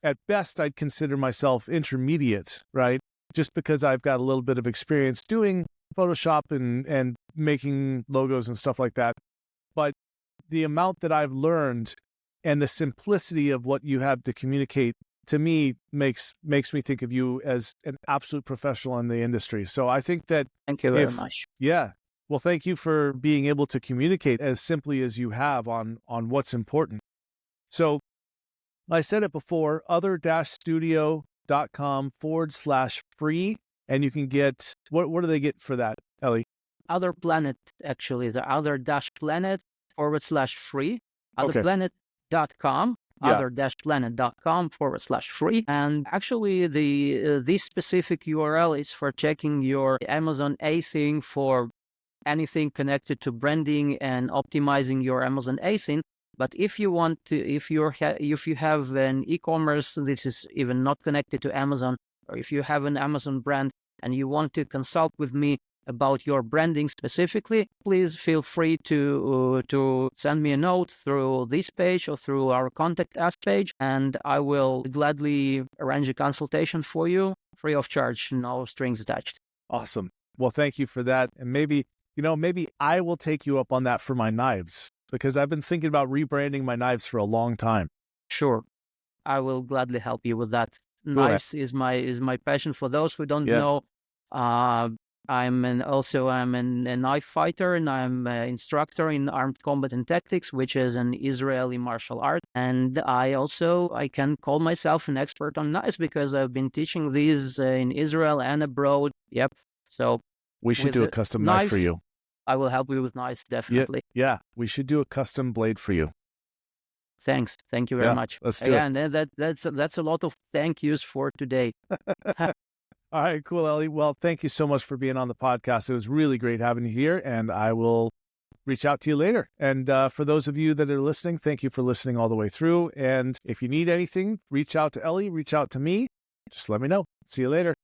At best, I'd consider myself intermediate, right? Just because I've got a little bit of experience doing Photoshop and making logos and stuff like that. But the amount that I've learned and the simplicity of what you have to communicate, to me, makes me think of you as an absolute professional in the industry. So I think that... Thank you very much. Yeah. Well, thank you for being able to communicate as simply as you have on what's important. So I said it before, other-studio.com/free, and you can get, what do they get for that, Ellie? Other Planet, actually, the other-planet/free, otherplanet.com. Yeah. other-planet.com/free. And actually, this specific URL is for checking your Amazon async for anything connected to branding and optimizing your Amazon async. But if you want to, if you have an e-commerce, this is even not connected to Amazon, or if you have an Amazon brand and you want to consult with me about your branding specifically, please feel free to send me a note through this page or through our contact us page, and I will gladly arrange a consultation for you, free of charge, no strings attached. Awesome. Well, thank you for that. And maybe I will take you up on that for my knives, because I've been thinking about rebranding my knives for a long time. Sure. I will gladly help you with that. Knives is my passion. For those who don't know, I'm a knife fighter, and I'm an instructor in armed combat and tactics, which is an Israeli martial art. And I can call myself an expert on knives because I've been teaching these in Israel and abroad. Yep. So we should do a custom knife for you. I will help you with knives, definitely. Yeah, we should do a custom blade for you. Thanks. Thank you very much. Let's do it. And that's a lot of thank yous for today. All right, cool, Ellie. Well, thank you so much for being on the podcast. It was really great having you here, and I will reach out to you later. And for those of you that are listening, thank you for listening all the way through. And if you need anything, reach out to Ellie, reach out to me. Just let me know. See you later.